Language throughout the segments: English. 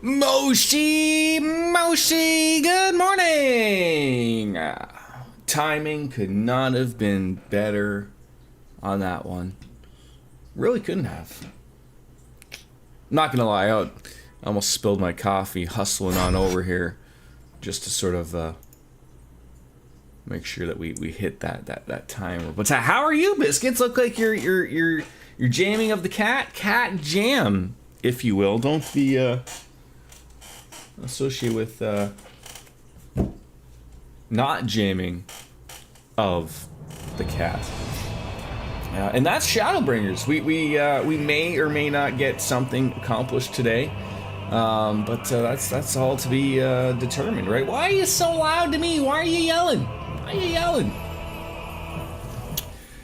Moshi, good morning! Timing could not have been better on that one. Really couldn't have. Not gonna lie, I almost spilled my coffee hustling on over here just to sort of make sure that we hit that timer. But how are you, Biscuits? Look like you're jamming of the cat jam, if you will. Don't be associated with not jamming of the cat. And that's Shadowbringers. We may or may not get something accomplished today, but that's all to be determined, right? Why are you so loud to me? Why are you yelling? Why are you yelling?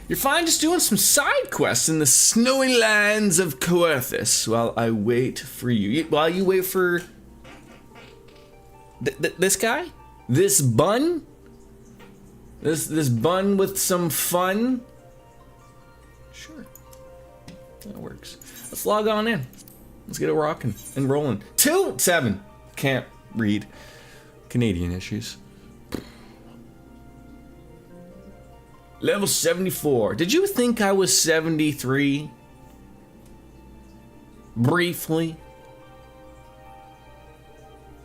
You're fine just doing some side quests in the snowy lands of Coerthus while I wait for you. While you wait for this guy? This bun? This bun with some fun? Sure. That works. Let's log on in. Let's get it rocking and rolling. 2-7. Can't read. Canadian issues. Level 74. Did you think I was 73? Briefly?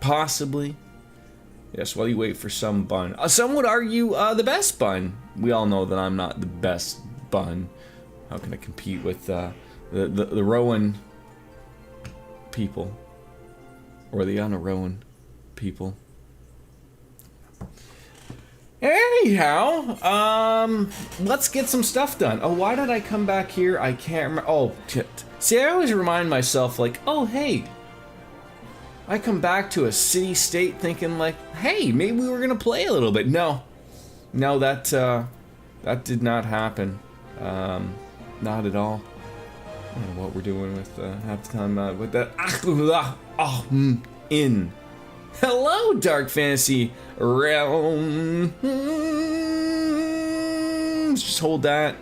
Possibly? Yes, while you wait for some bun. Some would argue the best bun. We all know that I'm not the best bun. How can I compete with the Rowan people? Or the Rowan people? Anyhow, let's get some stuff done. Oh, why did I come back here? I can't remember. Oh, see, I always remind myself, like, oh, hey. I come back to a city-state thinking, like, hey, maybe we were gonna play a little bit. No, that did not happen. Not at all. I don't know what we're doing with half the time with that. In. Hello, Dark Fantasy Realm. Just hold that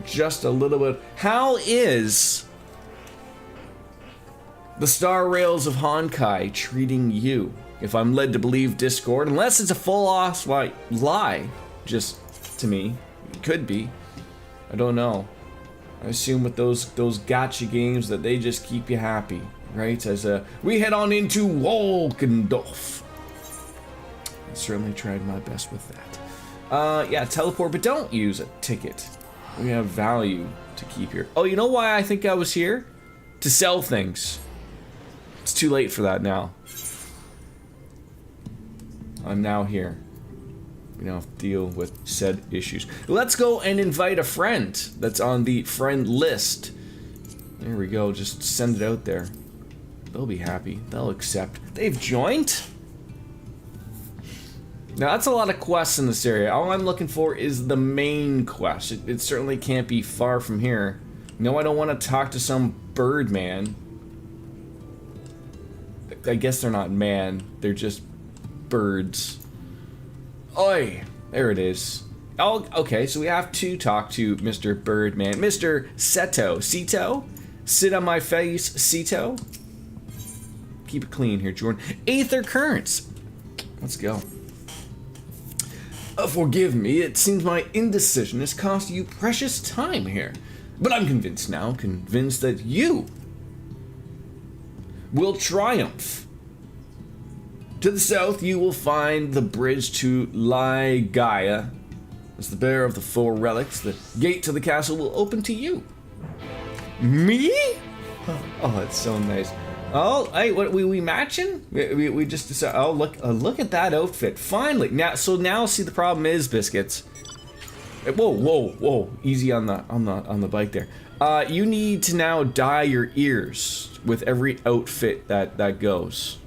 just a little bit. How is the Star Rails of Honkai treating you? If I'm led to believe Discord, unless it's a full-off lie, just to me, it could be. I don't know. I assume with those gacha games that they just keep you happy. Right, as we head on into Walkendorf. I certainly tried my best with that. Yeah, teleport, but don't use a ticket. We have value to keep here. Oh, you know why I think I was here? To sell things. It's too late for that now. I'm now here. We don't have to deal with said issues. Let's go and invite a friend that's on the friend list. There we go, just send it out there. They'll be happy. They'll accept. They've joined? Now, that's a lot of quests in this area. All I'm looking for is the main quest. It certainly can't be far from here. No, I don't want to talk to some bird man. I guess they're not man. They're just birds. Oi! There it is. Oh, okay, so we have to talk to Mr. Birdman. Mr. Seto? Sit on my face, Seto? Keep it clean here, Jordan. Aether Currents. Let's go. Forgive me, it seems my indecision has cost you precious time here. But I'm convinced now, convinced that you will triumph. To the south, you will find the bridge to Gaia. As the bearer of the 4 relics, the gate to the castle will open to you. Me? Oh, it's so nice. Oh, hey, what we matching? We just decided. Oh, look at that outfit. Finally, now see the problem is, Biscuits. Whoa! Easy on the bike there. You need to now dye your ears with every outfit that goes.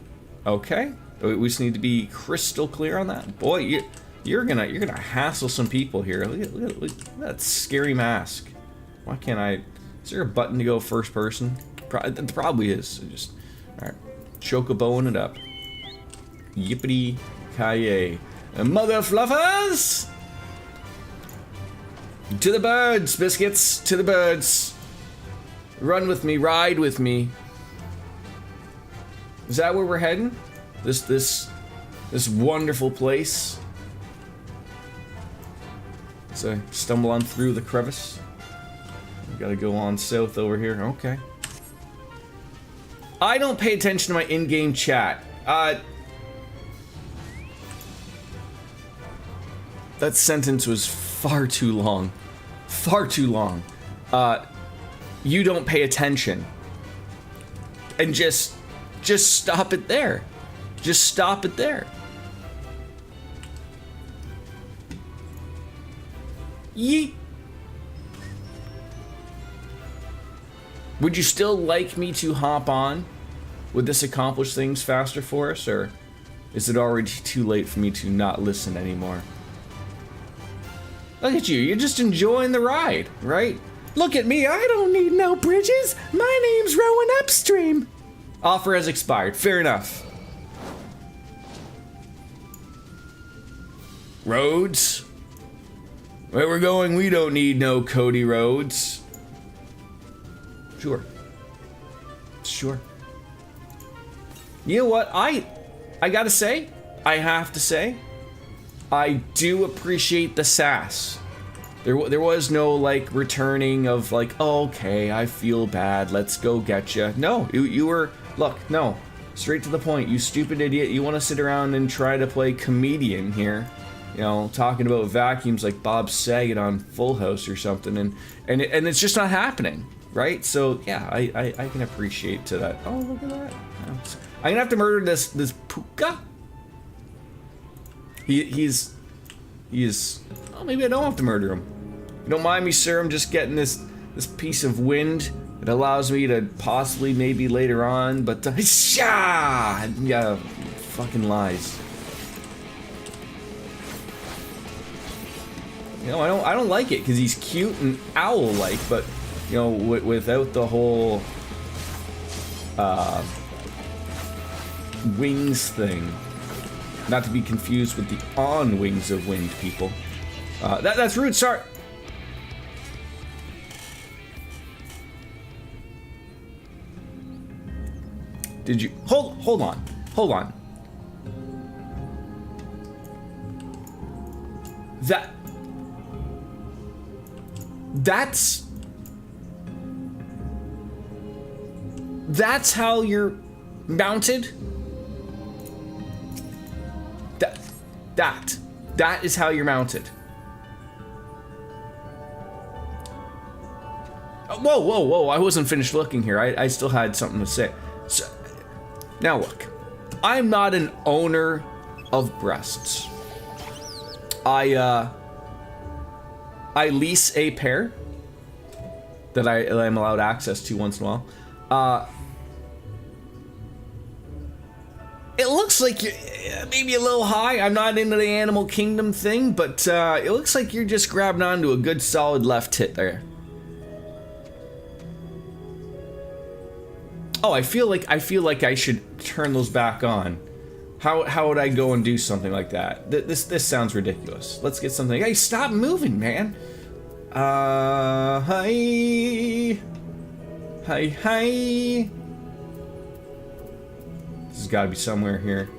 Okay, we just need to be crystal clear on that. Boy, you're gonna hassle some people here. Look at that scary mask. Why can't I? Is there a button to go first person? There probably is. So just, all right, chocoboing it up. Yippity ki-yay. Mother fluffers! To the birds, Biscuits, to the birds. Run with me, ride with me. Is that where we're heading? This wonderful place. So stumble on through the crevice. We gotta go on south over here. Okay. I don't pay attention to my in-game chat. That sentence was far too long. Far too long. You don't pay attention. And just stop it there. Just stop it there. Yeet. Would you still like me to hop on? Would this accomplish things faster for us, or is it already too late for me to not listen anymore? Look at you, you're just enjoying the ride, right? Look at me, I don't need no bridges. My name's rowing upstream. Offer has expired, fair enough. Roads? Where we're going, we don't need no Cody roads. Sure. Sure. You know what? I gotta say, I have to say, I do appreciate the sass. There was no like returning of like, oh, okay, I feel bad, let's go get you. No, you were, look, no, straight to the point. You stupid idiot. You want to sit around and try to play comedian here, you know, talking about vacuums like Bob Saget on Full House or something, and it's just not happening, right? So yeah, I can appreciate to that. Oh, look at that. I'm gonna have to murder this Puka. He is. Oh, maybe I don't have to murder him. You don't mind me, sir? I'm just getting this piece of wind. It allows me to possibly, maybe later on, but yeah, fucking lies. You know, I don't like it because he's cute and owl-like, but you know, without the whole wings thing. Not to be confused with the on wings of wind people. That's rude. Sorry. Did you hold on? That's how you're mounted? That is how you're mounted. Whoa, I wasn't finished looking here. I still had something to say. So, now look, I'm not an owner of breasts. I lease a pair that I'm allowed access to once in a while. It looks like you're maybe a little high. I'm not into the animal kingdom thing, but it looks like you're just grabbing onto a good solid left tit there. Oh, I feel like I should turn those back on. How would I go and do something like that? This sounds ridiculous. Let's get something. Hey, stop moving, man. Hi. This has got to be somewhere here.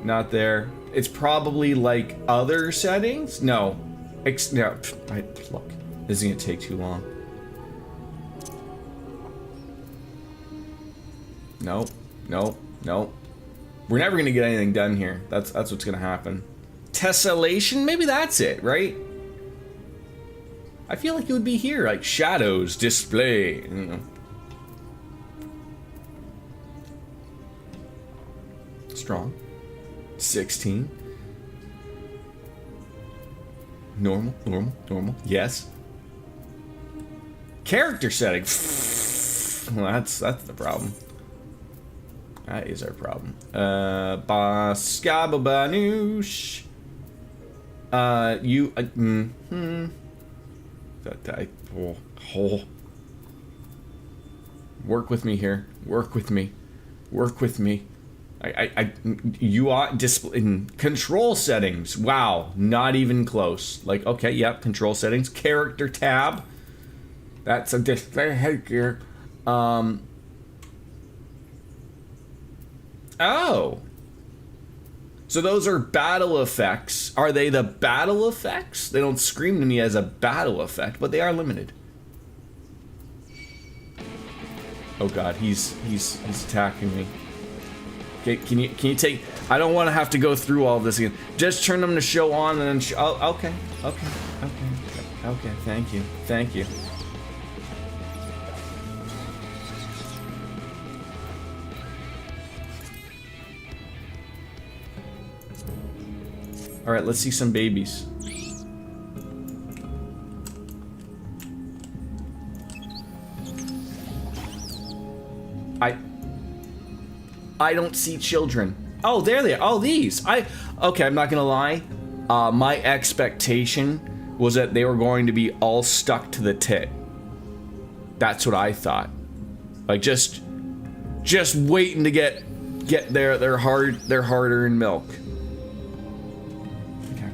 Not there. It's probably like other settings? No. No. Look, this is going to take too long. No. We're never going to get anything done here. That's what's going to happen. Tessellation? Maybe that's it, right? I feel like it would be here, like shadows, display, you know. Strong. 16. Normal. Yes. Character setting. Well, that's the problem. That is our problem. Baskababanoosh. Work with me here. Work with me. You are in control settings. Wow, not even close. Like, okay, yep, control settings, character tab. That's a display here. Oh. So those are battle effects. Are they the battle effects? They don't scream to me as a battle effect, but they are limited. Oh god, he's attacking me. Okay, can you take... I don't want to have to go through all this again. Just turn them to show on and then oh, okay. Okay, thank you. Thank you. Alright, let's see some babies. I don't see children. Oh, there they are. Oh, these. Okay, I'm not gonna lie. My expectation was that they were going to be all stuck to the tit. That's what I thought. Like just waiting to get their hard-earned milk. Okay.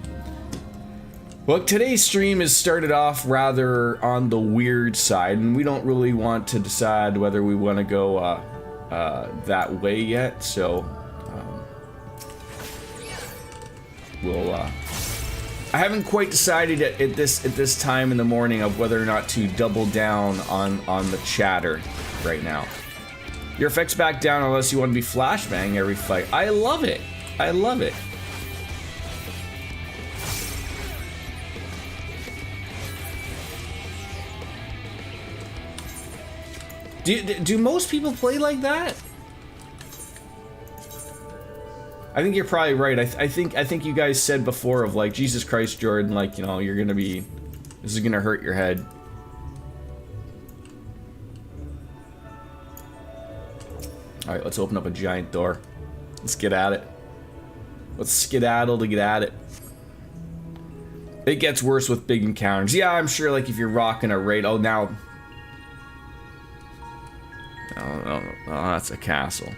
Well, today's stream has started off rather on the weird side, and we don't really want to decide whether we want to go that way yet, so we'll I haven't quite decided at this time in the morning of whether or not to double down on the chatter right now. Your effects back down unless you want to be flashbang every fight. I love it. I love it. Do most people play like that? I think you're probably right. I think you guys said before of like, Jesus Christ, Jordan, like, you know, you're gonna be, this is gonna hurt your head. All right, let's open up a giant door. Let's get at it. Let's skedaddle to get at it. It gets worse with big encounters. Yeah, I'm sure, like, if you're rocking a raid, oh, now. Oh, that's a castle.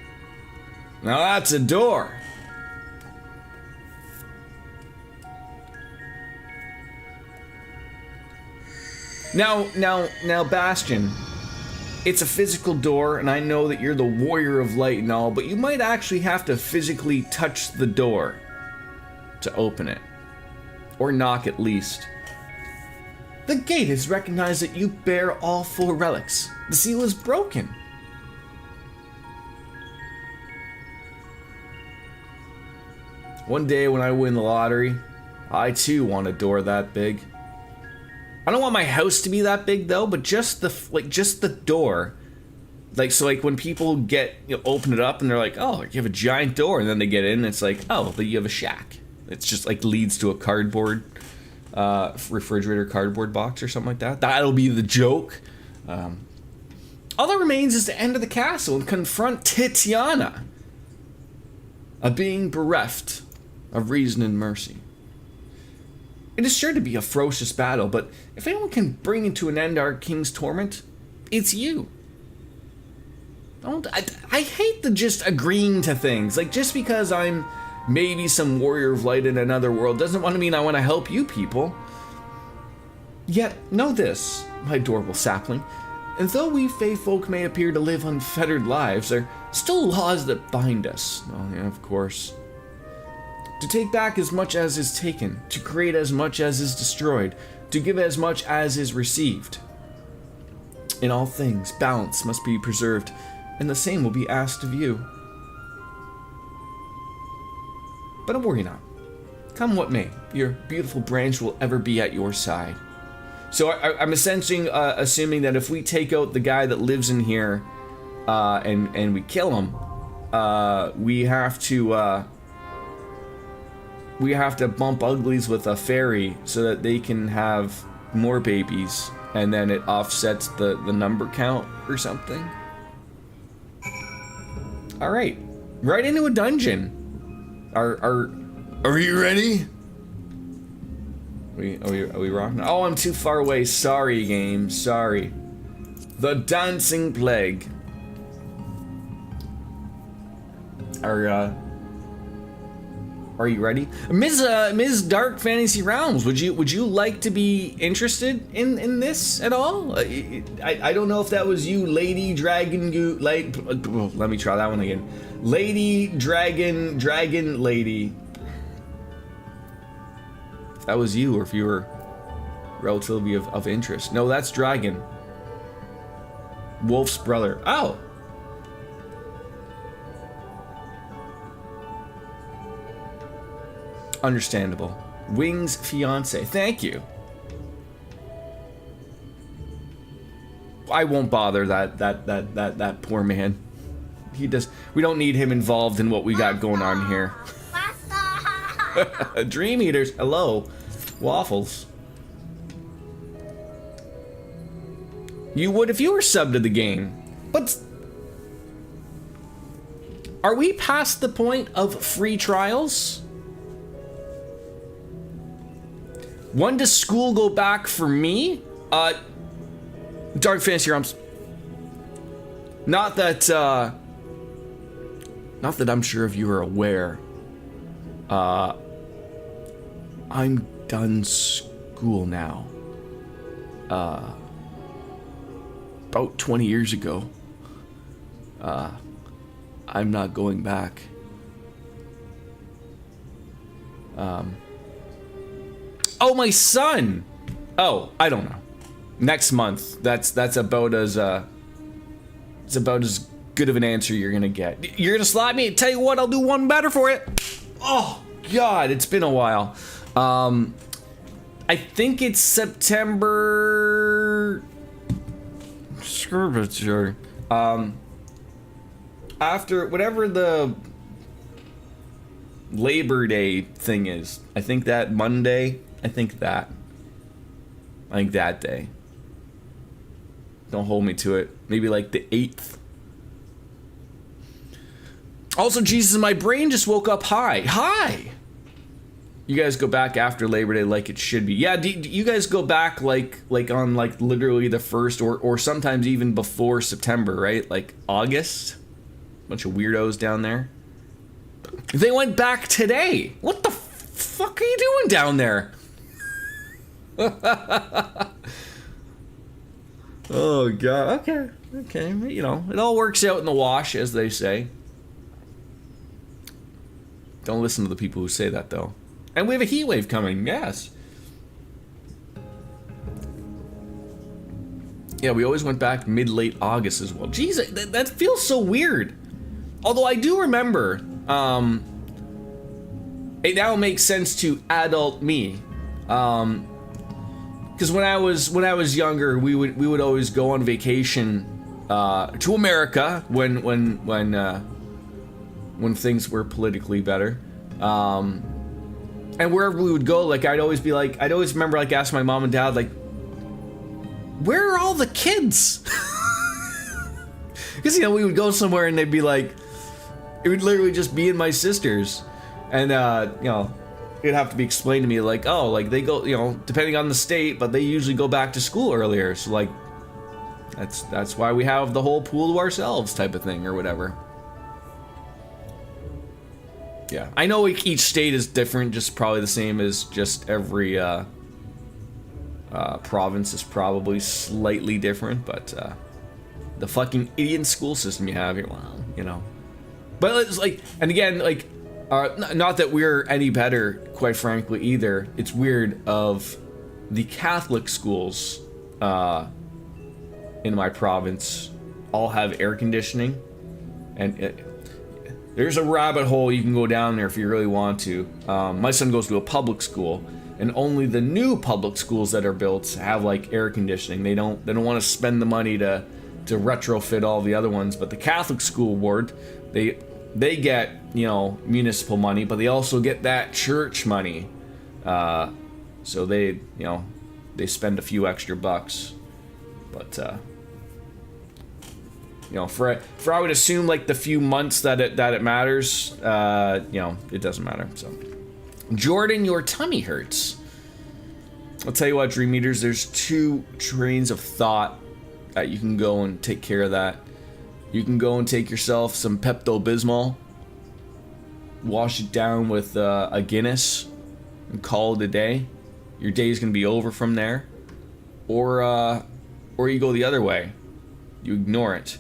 Now that's a door. Now, Bastion, it's a physical door, and I know that you're the warrior of light and all, but you might actually have to physically touch the door to open it. Or knock at least. The gate has recognized that you bear all 4 relics. The seal is broken. One day when I win the lottery, I too want a door that big. I don't want my house to be that big though, but just the door. Like, so like when people get, you know, open it up and they're like, oh, you have a giant door, and then they get in and it's like, oh, but you have a shack. It's just like leads to a cardboard, refrigerator cardboard box or something like that. That'll be the joke. All that remains is to enter the castle and confront Titiana, a being bereft of reason and mercy. It is sure to be a ferocious battle, but if anyone can bring into an end our king's torment, it's you. I hate the just agreeing to things. Like, just because I'm maybe some warrior of light in another world doesn't want to mean I want to help you people. Yet, know this, my adorable sapling, and though we Fey folk may appear to live unfettered lives, there are still laws that bind us. Oh yeah, of course. To take back as much as is taken, to create as much as is destroyed, to give as much as is received. In all things, balance must be preserved, and the same will be asked of you. But don't worry not. Come what may, your beautiful branch will ever be at your side. So I'm essentially assuming that if we take out the guy that lives in here, and we kill him, we have to bump uglies with a fairy so that they can have more babies, and then it offsets the number count or something. All right, right into a dungeon. Are you ready? Are we rocking? Oh, I'm too far away. Sorry, game. Sorry. The Dancing Plague. Are you ready? Ms. Dark Fantasy Realms, would you like to be interested in this at all? I don't know if that was you, Lady Dragon let me try that one again. Lady Dragon Lady. If that was you, or if you were relatively of interest. No, that's Dragon. Wolf's brother. Oh! Understandable. Wing's fiance. Thank you. I won't bother that poor man. He does. We don't need him involved in what we got going on here. Dream Eaters. Hello. Waffles. You would if you were subbed to the game. But are we past the point of free trials? When does school go back for me? Dark Fantasy Realms. Not that I'm sure if you are aware. I'm done school now. About 20 years ago. I'm not going back. Oh, my son! Oh, I don't know. Next month. That's about as it's about as good of an answer you're gonna get. You're gonna slap me? Tell you what, I'll do one better for it. Oh God, it's been a while. I think it's September. Sure. After whatever the Labor Day thing is, I think that Monday. I think that day. Don't hold me to it. Maybe like the 8th. Also, Jesus, my brain just woke up high. Hi! You guys go back after Labor Day like it should be. Yeah, do you guys go back like on like literally the 1st or sometimes even before September, right? Like August? Bunch of weirdos down there. They went back today. What the fuck are you doing down there? Oh God. Okay. You know, it all works out in the wash, as they say. Don't listen to the people who say that, though. And we have a heat wave coming. Yes. Yeah, we always went back mid-late August as well. Jeez, that feels so weird. Although I do remember, it now makes sense to adult me. Because when I was younger, we would always go on vacation to America when things were politically better, and wherever we would go, like I'd always remember like asking my mom and dad like, where are all the kids? Because we would go somewhere and they'd be like, it would literally just be in my sisters, and it'd have to be explained to me like, oh, like they go, depending on the state, but they usually go back to school earlier. So like, that's why we have the whole pool to ourselves type of thing or whatever. Yeah, I know each state is different, just probably the same as just every province is probably slightly different, but the fucking idiot school system you have here, well, But it's like, and again, like, not that we're any better, quite frankly, either. It's weird of the Catholic schools in my province all have air conditioning, and there's a rabbit hole you can go down there if you really want to. My son goes to a public school, and only the new public schools that are built have like air conditioning. They don't want to spend the money to retrofit all the other ones. But the Catholic school board, they get municipal money, but they also get that church money. So they spend a few extra bucks. But for I would assume like the few months that it matters, it doesn't matter. So, Jordan, your tummy hurts. I'll tell you what, Dream Eaters, there's 2 trains of thought that you can go and take care of that. You can go and take yourself some Pepto-Bismol. wash it down with a Guinness and call it a day. Your day's gonna be over from there. Or you go the other way. You ignore it.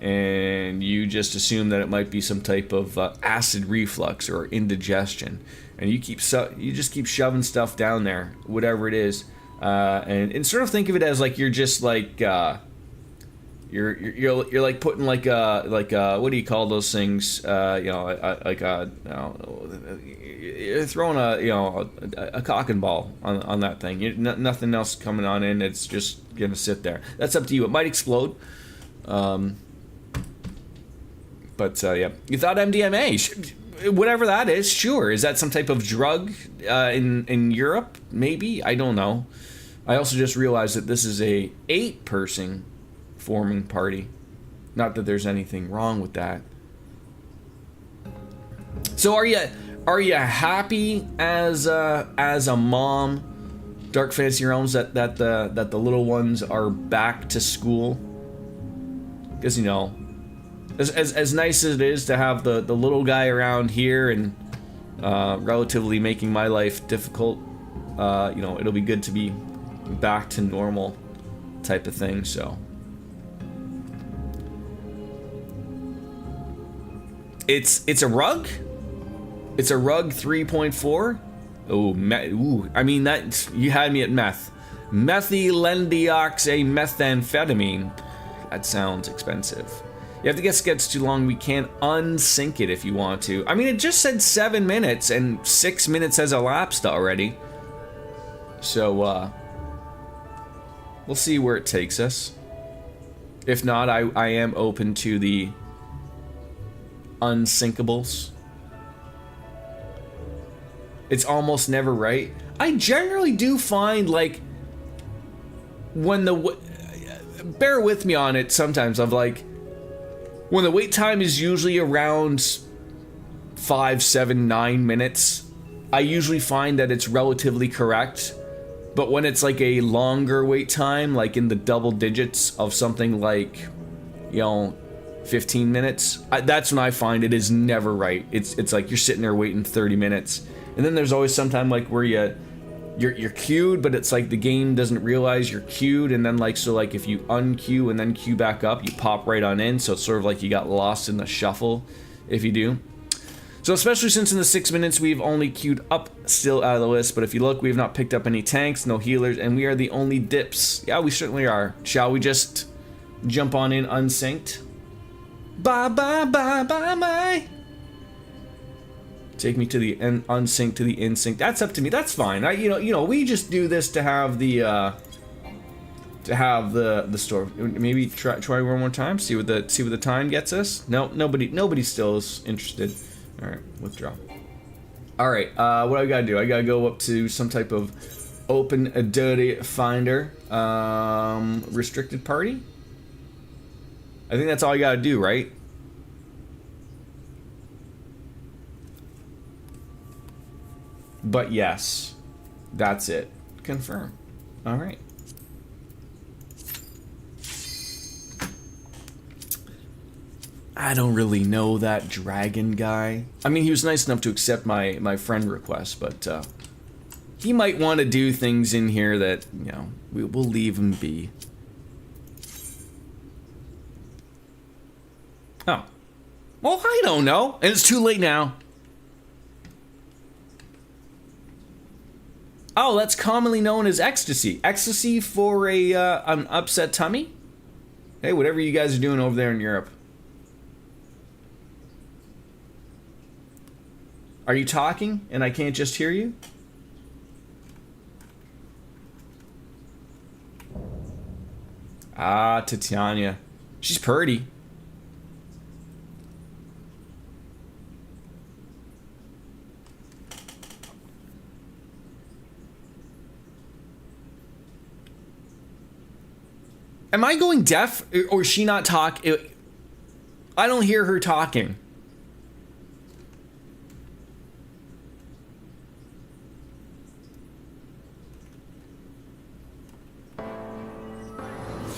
And you just assume that it might be some type of acid reflux or indigestion. And you just keep shoving stuff down there, whatever it is. And sort of think of it as like you're just like you're like putting like a what do you call those things? You're throwing a cock and ball on that thing. Nothing else coming on in. It's just gonna sit there. That's up to you. It might explode. But yeah, you thought MDMA, whatever that is, sure. Is that some type of drug in Europe? Maybe, I don't know. I also just realized that this is a 8-person forming party. Not that there's anything wrong with that. So are you happy as a mom, Dark Fantasy Realms, that the little ones are back to school? Because as nice as it is to have the little guy around here and relatively making my life difficult, it'll be good to be back to normal type of thing. So it's a rug. It's a rug 3.4. Oh, I mean, that you had me at meth. Methylenedioxymethamphetamine. That sounds expensive. You have to guess, gets too long. We can't unsync it if you want to. I mean, it just said 7 minutes and 6 minutes has elapsed already. So, we'll see where it takes us. If not, I am open to the unsyncables. It's almost never right. I generally do find, like, when bear with me on it sometimes, of like, when the wait time is usually around 5, 7, 9 minutes, I usually find that it's relatively correct. But when it's like a longer wait time, like in the double digits of something like, 15 minutes, that's when I find it is never right. It's like you're sitting there waiting 30 minutes. And then there's always some time like where you're queued, but it's like the game doesn't realize you're queued, and then like if you unqueue and then queue back up, you pop right on in. So it's sort of like you got lost in the shuffle if you do. So especially since in the 6 minutes we've only queued up still out of the list, but if you look, we have not picked up any tanks, no healers, and we are the only dips. Yeah, we certainly are. Shall we just jump on in unsynced? Bye bye bye bye bye. Take me to the unsync to the insync. That's up to me. That's fine. We just do this to have the store. Maybe try one more time. See what the time gets us. No, nobody still is interested. All right, withdraw. All right, what I gotta do? I gotta go up to some type of open a dirty finder. Restricted party. I think that's all you gotta do, right? But yes, that's it. Confirm. All right. I don't really know that dragon guy. I mean, he was nice enough to accept my friend request, but he might want to do things in here that, we'll leave him be. Oh. Well, I don't know. And it's too late now. Oh, that's commonly known as ecstasy. Ecstasy for an upset tummy? Hey, whatever you guys are doing over there in Europe. Are you talking and I can't just hear you? Ah, Tatiana. She's pretty. Am I going deaf, or is she not talking? I don't hear her talking.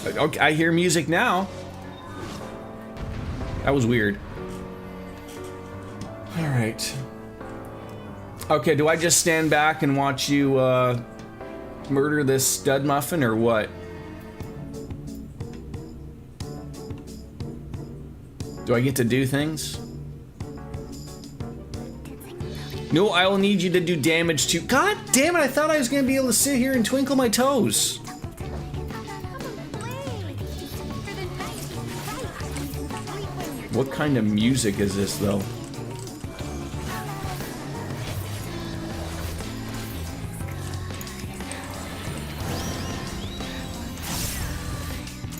Okay, I hear music now. That was weird. All Alright. Okay, do I just stand back and watch you murder this stud muffin or what? Do I get to do things? No, I will need you to do damage to... God damn it, I thought I was gonna be able to sit here and twinkle my toes. What kind of music is this, though?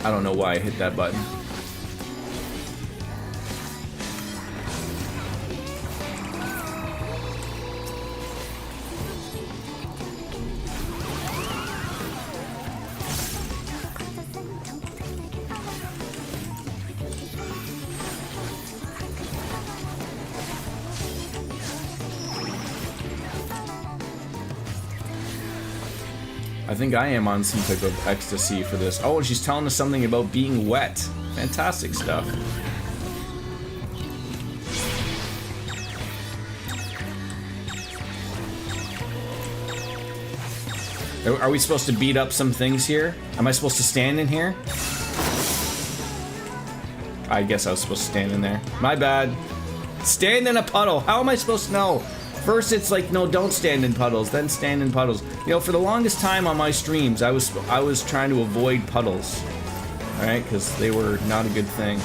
I don't know why I hit that button. I think I am on some type of ecstasy for this. Oh, and she's telling us something about being wet. Fantastic stuff. Are we supposed to beat up some things here? Am I supposed to stand in here? I guess I was supposed to stand in there. My bad. Stand in a puddle. How am I supposed to know? First it's like, no, don't stand in puddles, then stand in puddles. You know, for the longest time on my streams, I was trying to avoid puddles. Alright, because they were not a good thing.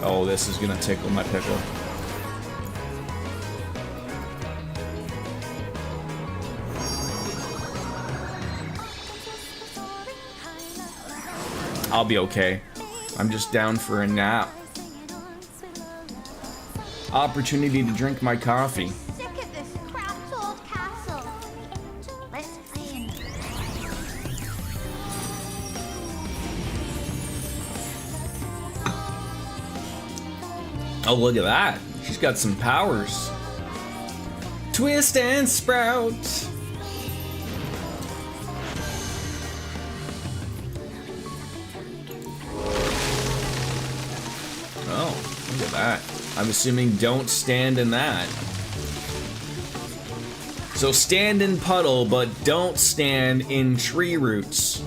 Oh, this is gonna tickle my pickle. I'll be okay. I'm just down for a nap. Opportunity to drink my coffee. Sick of this cramped old castle. Let's win. Oh, look at that. She's got some powers. Twist and sprout. Oh, look at that. I'm assuming don't stand in that. So stand in puddle, but don't stand in tree roots.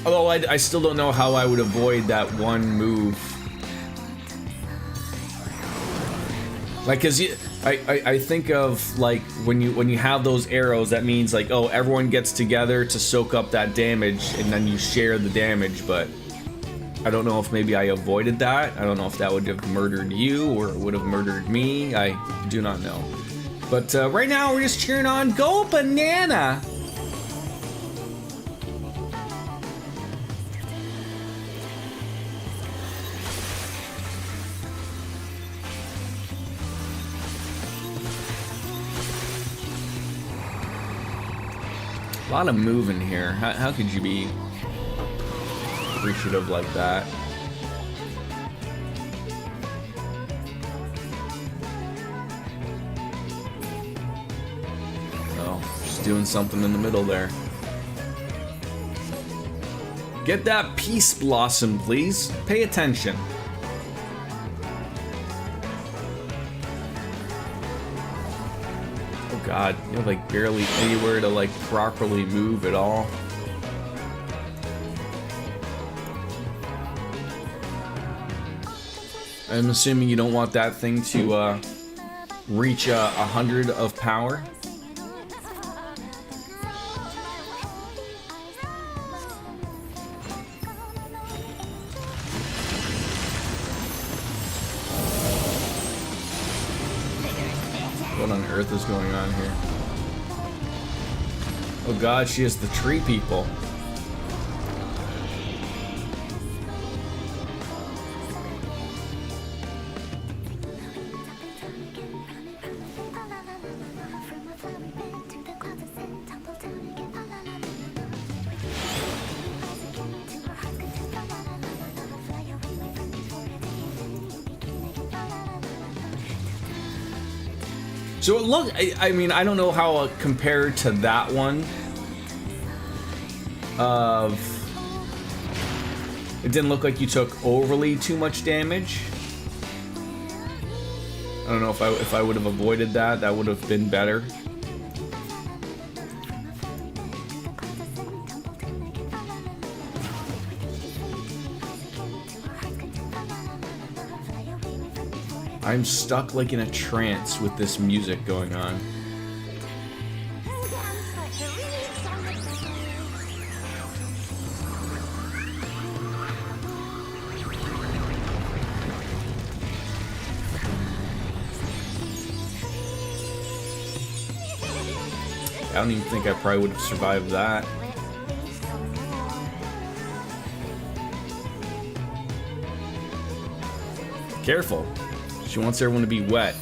Although I still don't know how I would avoid that one move. Like, cause I think of like when you have those arrows, that means like, oh, everyone gets together to soak up that damage, and then you share the damage, but I don't know if maybe I avoided that. I don't know if that would have murdered you or it would have murdered me. I do not know. But right now we're just cheering on Go Banana! A lot of moving here. How could you be appreciative like that? Oh, just doing something in the middle there. Get that peace blossom, please. Pay attention. Oh god, you have like barely anywhere to like properly move at all. I'm assuming you don't want that thing to reach 100 of power. What on earth is going on here? Oh god, she is the tree people. So look, I mean, I don't know how compared to that one of It didn't look like you took overly too much damage. I don't know if I would have avoided that. That would have been better. I'm stuck like in a trance with this music going on. I don't even think I probably would have survived that. Careful. She wants everyone to be wet.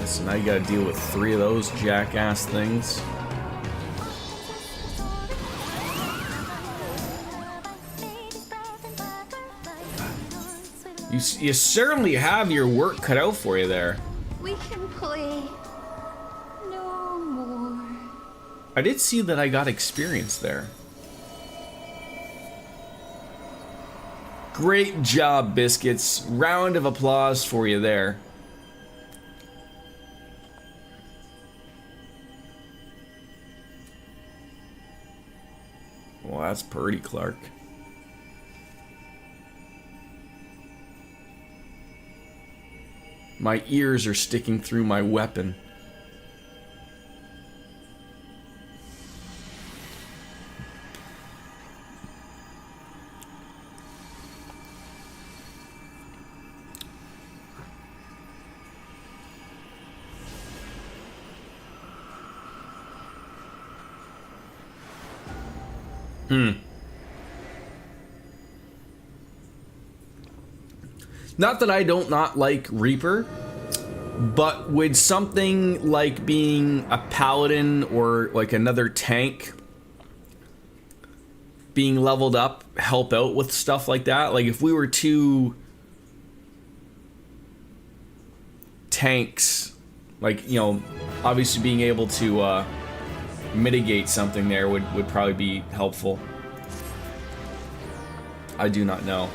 So now you gotta deal with 3 of those jackass things. You certainly have your work cut out for you there. We can play no more. I did see that I got experience there. Great job, Biscuits. Round of applause for you there. Well, that's pretty, Clark. My ears are sticking through my weapon. Not that I don't not like Reaper, but would something like being a paladin or like another tank being leveled up help out with stuff like that? Like if we were 2 tanks, like, you know, obviously being able to mitigate something there would probably be helpful. I do not know.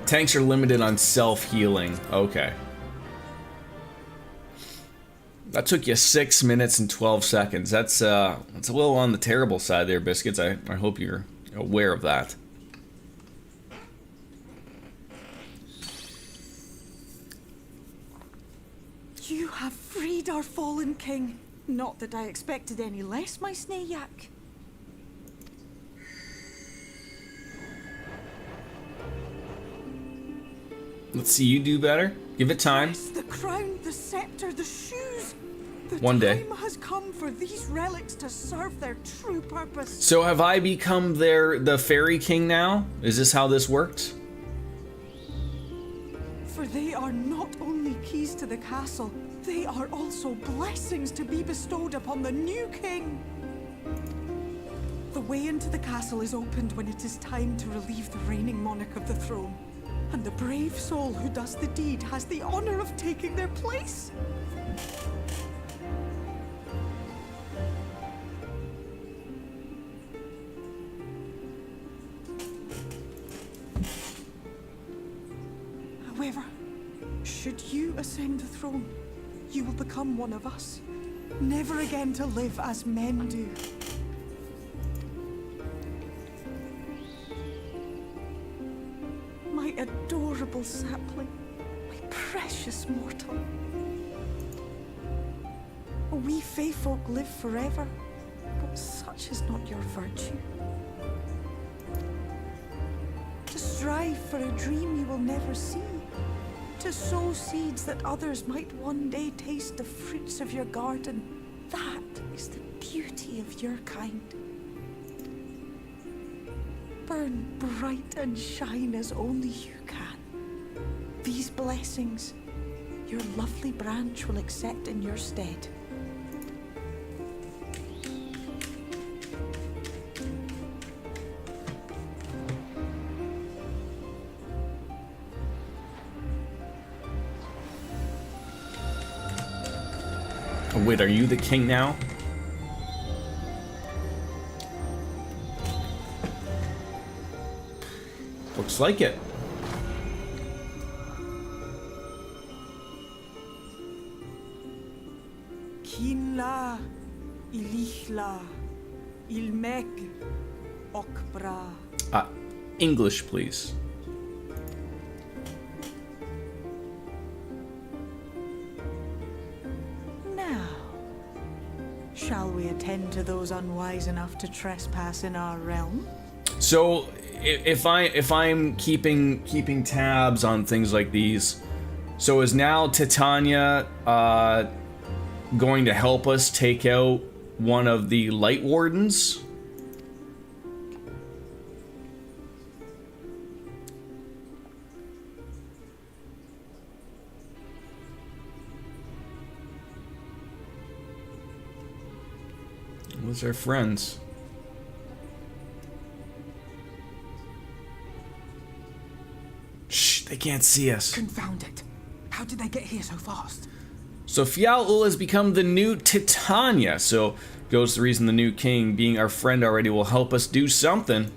Tanks are limited on self-healing. Okay. That took you 6 minutes and 12 seconds. That's a little on the terrible side there, Biscuits. I hope you're aware of that. You have freed our fallen king. Not that I expected any less, my Snayak. Let's see you do better. Give it time. Yes, the crown, the scepter, the shoes. The One day. time has come for these relics to serve their true purpose. So have I become the fairy king now? Is this how this works? For they are not only keys to the castle, they are also blessings to be bestowed upon the new king. The way into the castle is opened when it is time to relieve the reigning monarch of the throne. And the brave soul who does the deed has the honor of taking their place. However, should you ascend the throne, you will become one of us, never again to live as men do. My adorable sapling, my precious mortal. We Fae folk live forever, but such is not your virtue. To strive for a dream you will never see, to sow seeds that others might one day taste the fruits of your garden, that is the beauty of your kind. Burn bright and shine as only you can. These blessings, your lovely branch will accept in your stead. Oh, wait, are you the king now? Looks like it. Kinla, Ilichla, Ilmek, Okbra. English, please. Now, shall we attend to those unwise enough to trespass in our realm? So, if I'm keeping tabs on things like these, so is now Titania going to help us take out one of the light wardens? What's our friends? Shh, they can't see us. Confound it. How did they get here so fast? So Fial has become the new Titania, so goes the reason the new king, being our friend already, will help us do something.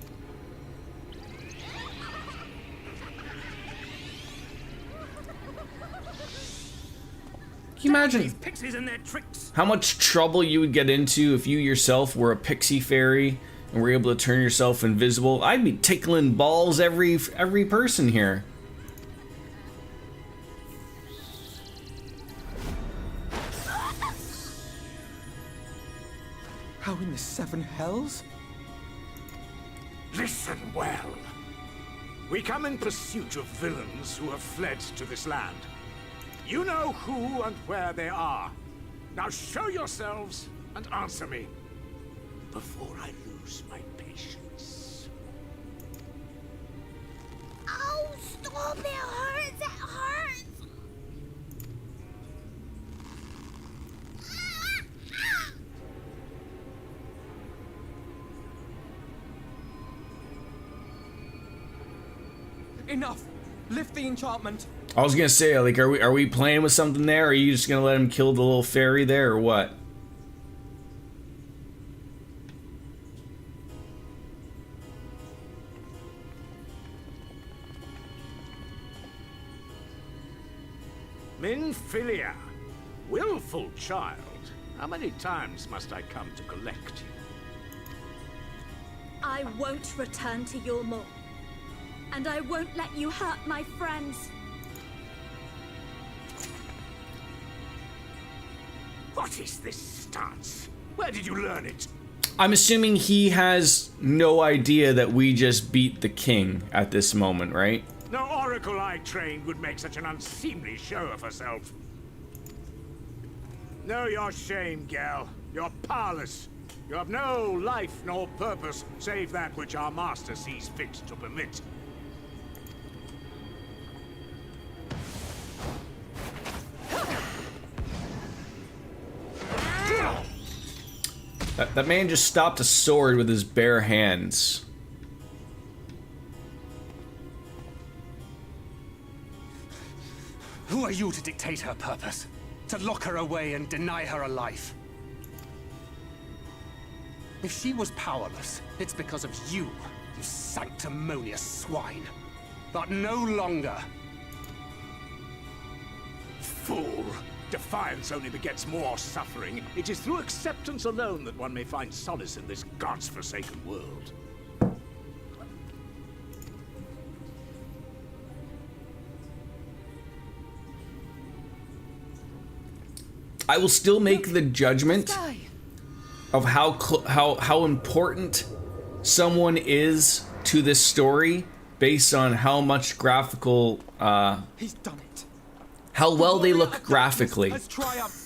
Can you imagine These pixies and their tricks. how much trouble you would get into if you yourself were a pixie fairy and were able to turn yourself invisible? I'd be tickling balls every person here. How in the seven hells? Listen well. We come in pursuit of villains who have fled to this land. You know who and where they are. Now show yourselves and answer me before I lose my patience. Oh, stop! It hurts! It hurts! Enough! Lift the enchantment! I was gonna say, like, are we playing with something there? Or are you just gonna let him kill the little fairy there, or what? Minfilia, willful child. How many times must I come to collect you? I won't return to your maw. And I won't let you hurt my friends. What is this stance? Where did you learn it? I'm assuming he has no idea that we just beat the king at this moment, right? No oracle I trained would make such an unseemly show of herself. Know your shame, gal. You're powerless. You have no life nor purpose, save that which our master sees fit to permit. That man just stopped a sword with his bare hands. Who are you to dictate her purpose? To lock her away and deny her a life? If she was powerless, it's because of you, you sanctimonious swine. But no longer. Fool! Defiance only begets more suffering. It is through acceptance alone that one may find solace in this god's-forsaken world. I will still make the judgment of how important someone is to this story based on how much graphical, He's done it. how well they look graphically. Has triumphed.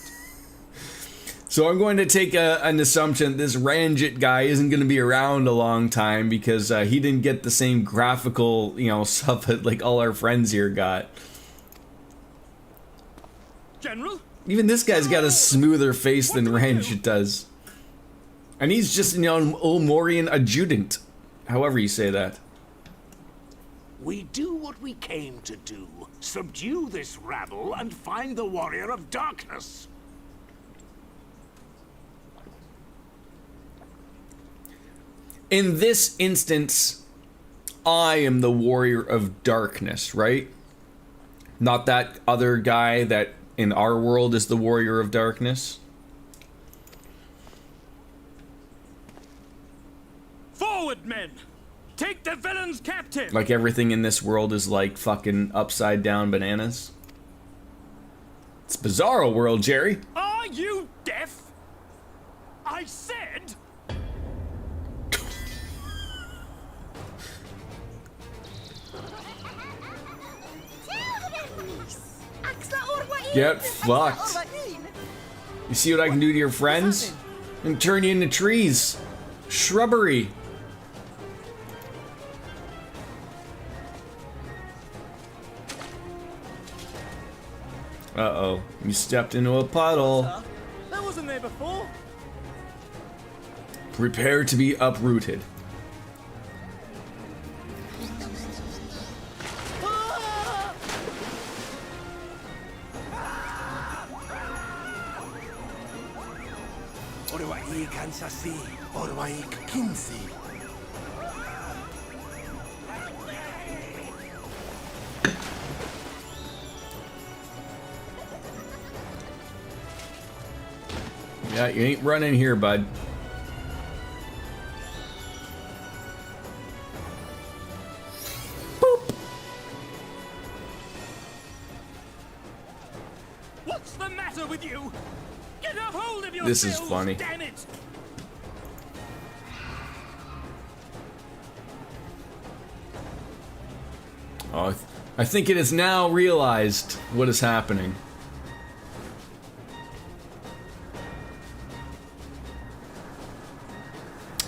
So I'm going to take an assumption this Ranjit guy isn't going to be around a long time because he didn't get the same graphical, stuff that like all our friends here got. General? Even this guy's got a smoother face than Ranch does. And he's just, you know, an Omorian adjutant. However you say that. We do what we came to do. Subdue this rabble and find the Warrior of Darkness. In this instance, I am the Warrior of Darkness, right? Not that other guy that in our world is the Warrior of Darkness. Forward, men! Take the villains captive! Like everything in this world is like fucking upside down bananas. It's Bizarro world, Jerry. Are you deaf? I said... Get fucked. You see what I can do to your friends? And turn you into trees. Shrubbery. Uh-oh. You stepped into a puddle. That wasn't there before. Prepare to be uprooted. Yeah, you ain't running here, bud. Boop. What's the matter with you? Get a hold of yourselves, This is funny. Damn it! Oh, I think it is now realized what is happening.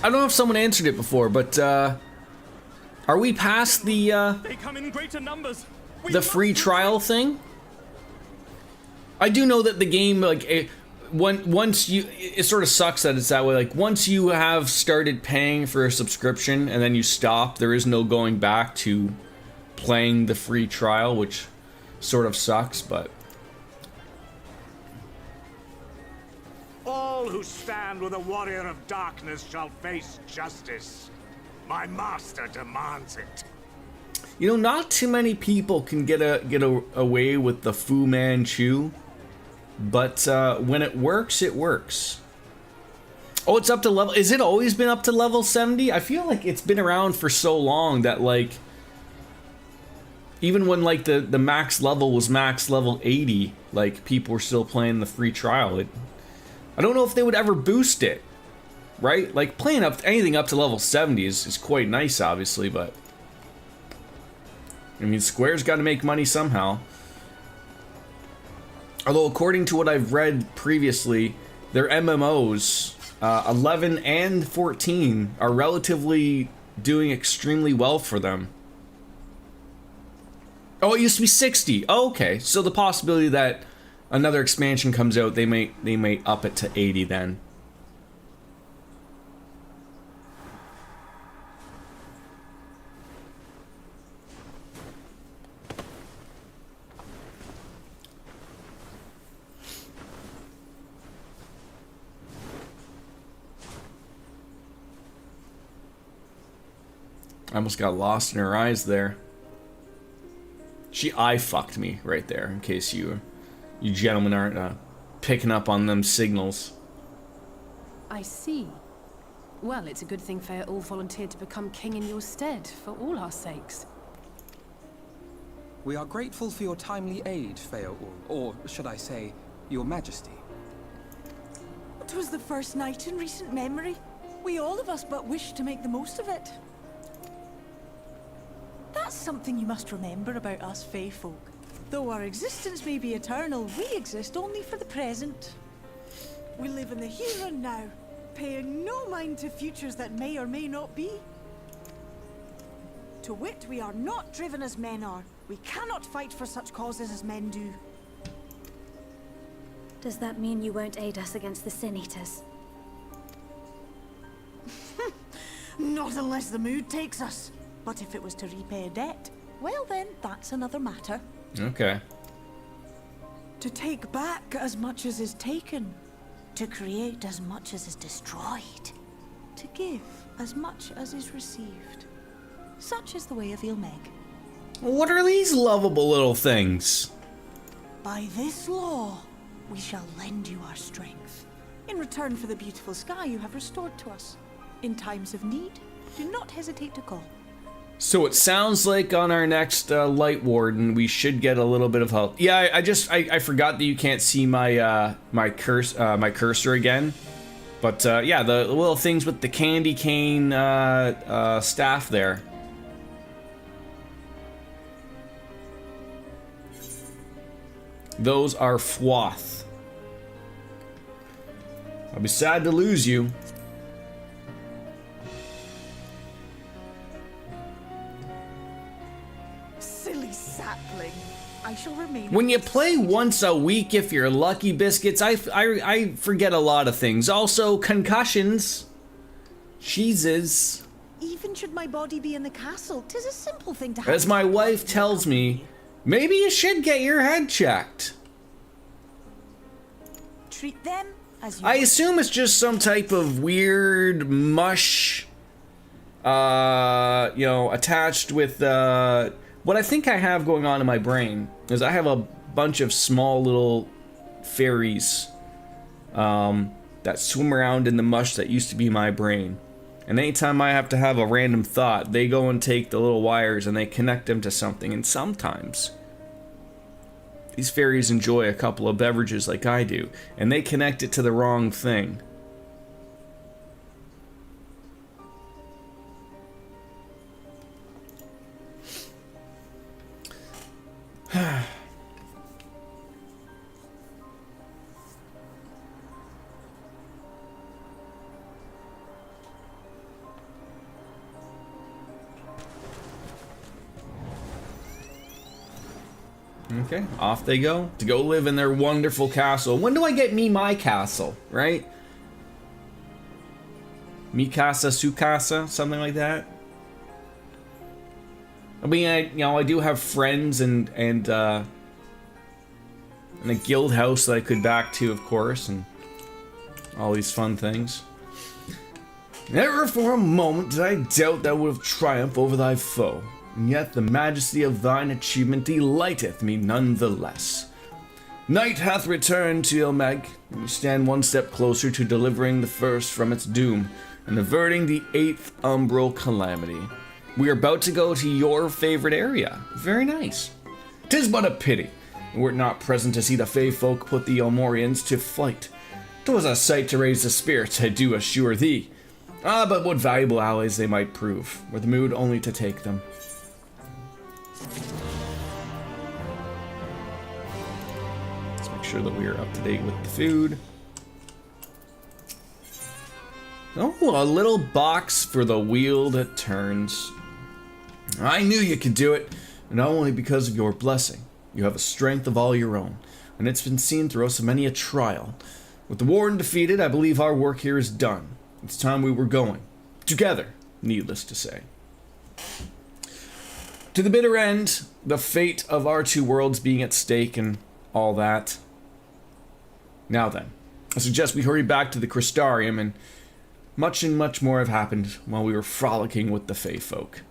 I don't know if someone answered it before, but are we past the They come in greater numbers. the free trial thing? I do know that the game, like, once you, it sort of sucks that it's that way. Like, once you have started paying for a subscription and then you stop, there is no going back to playing the free trial, which sort of sucks, but... All who stand with a Warrior of Darkness shall face justice. My master demands it. You know, not too many people can get away with the Fu Manchu, but when it works, it works. Oh, it's up to level... Is it always been up to level 70? I feel like it's been around for so long that, like... Even when, like, the max level was max level 80, like, people were still playing the free trial. I don't know if they would ever boost it, right? Like, playing up anything up to level 70 is quite nice, obviously, but... I mean, Square's got to make money somehow. Although, according to what I've read previously, their MMOs, 11 and 14, are relatively doing extremely well for them. Oh, it used to be 60. Oh, okay. So the possibility that another expansion comes out, they may up it to 80 then. I almost got lost in her eyes there. She eye fucked me right there, in case you gentlemen aren't picking up on them signals. I see. Well, it's a good thing Fea all volunteered to become king in your stead, for all our sakes. We are grateful for your timely aid, Fea, or should I say, your majesty. It was the first night in recent memory. We all of us but wish to make the most of it. That's something you must remember about us Fae folk. Though our existence may be eternal, we exist only for the present. We live in the here and now, paying no mind to futures that may or may not be. To wit, we are not driven as men are. We cannot fight for such causes as men do. Does that mean you won't aid us against the Sin Eaters? Not unless the mood takes us. But if it was to repay a debt, well then, that's another matter. Okay. To take back as much as is taken. To create as much as is destroyed. To give as much as is received. Such is the way of Ilmeg. What are these lovable little things? By this law, we shall lend you our strength. In return for the beautiful sky you have restored to us. In times of need, do not hesitate to call. So it sounds like on our next Light Warden, we should get a little bit of help. Yeah, I forgot that you can't see my my cursor again. But yeah, the little things with the candy cane staff there. Those are Fwoth. I'll be sad to lose you. Silly sapling. I shall remain. When you play once a week, if you're lucky, Biscuits, I forget a lot of things. Also, concussions. Jesus. Even should my body be in the castle, 'tis a simple thing to have. As my wife tells me, maybe you should get your head checked. Treat them as you I assume it's just some type of weird mush, you know, attached with, what I think I have going on in my brain is I have a bunch of small little fairies, that swim around in the mush that used to be my brain. And anytime I have to have a random thought, they go and take the little wires and they connect them to something. And sometimes these fairies enjoy a couple of beverages like I do, and they connect it to the wrong thing. Okay, off they go to go live in their wonderful castle. When do I get me my castle, right? Mi casa, su casa, something like that. I mean, I do have friends and a guild house that I could back to, of course, and all these fun things. Never for a moment did I doubt that I would have triumphed over thy foe. And yet the majesty of thine achievement delighteth me none the less. Night hath returned to Ilmeg, and we stand one step closer to delivering the first from its doom, and averting the 8th umbral calamity. We are about to go to your favorite area. Very nice. 'Tis but a pity, and were it not present to see the Fey folk put the Elmorians to flight. 'Twas a sight to raise the spirits, I do assure thee. Ah, but what valuable allies they might prove, were the mood only to take them. Let's make sure that we are up to date with the food. Oh, a little box for the wheel that turns. I knew you could do it, and not only because of your blessing. You have a strength of all your own, and it's been seen through us many a trial. With the warden defeated, I believe our work here is done. It's time we were going. Together, needless to say. To the bitter end, the fate of our two worlds being at stake and all that. Now then, I suggest we hurry back to the Crystarium, and much more have happened while we were frolicking with the Fey folk.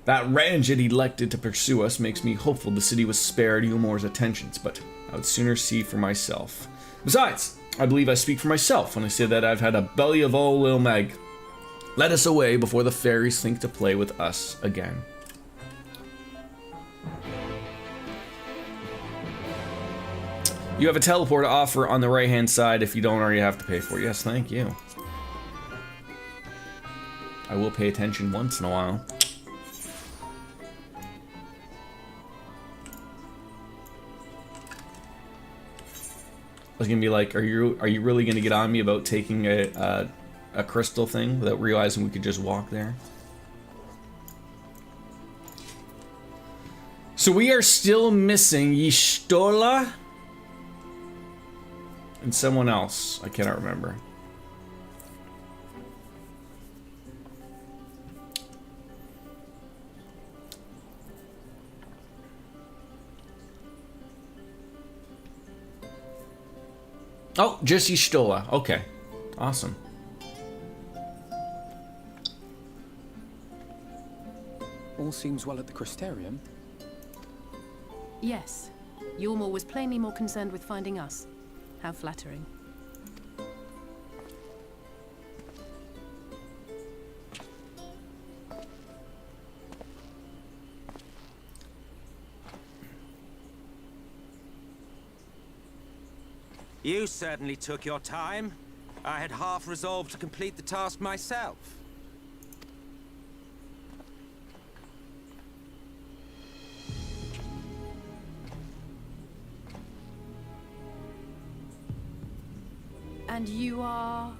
That Ranjit elected to pursue us makes me hopeful the city was spared Eulmor's attentions, but I would sooner see for myself. Besides, I believe I speak for myself when I say that I've had a belly of old Ilmeg. Let us away before the fairies think to play with us again. You have a teleport offer on the right-hand side if you don't already have to pay for it. Yes, thank you. I will pay attention once in a while. I was gonna be like, are you really gonna get on me about taking a crystal thing without realizing we could just walk there? So we are still missing Y'shtola. and someone else. I cannot remember. Oh, just Stola. Okay. Awesome. All seems well at the Crystarium. Yes. Yulmore was plainly more concerned with finding us. How flattering. You certainly took your time. I had half resolved to complete the task myself. And you are...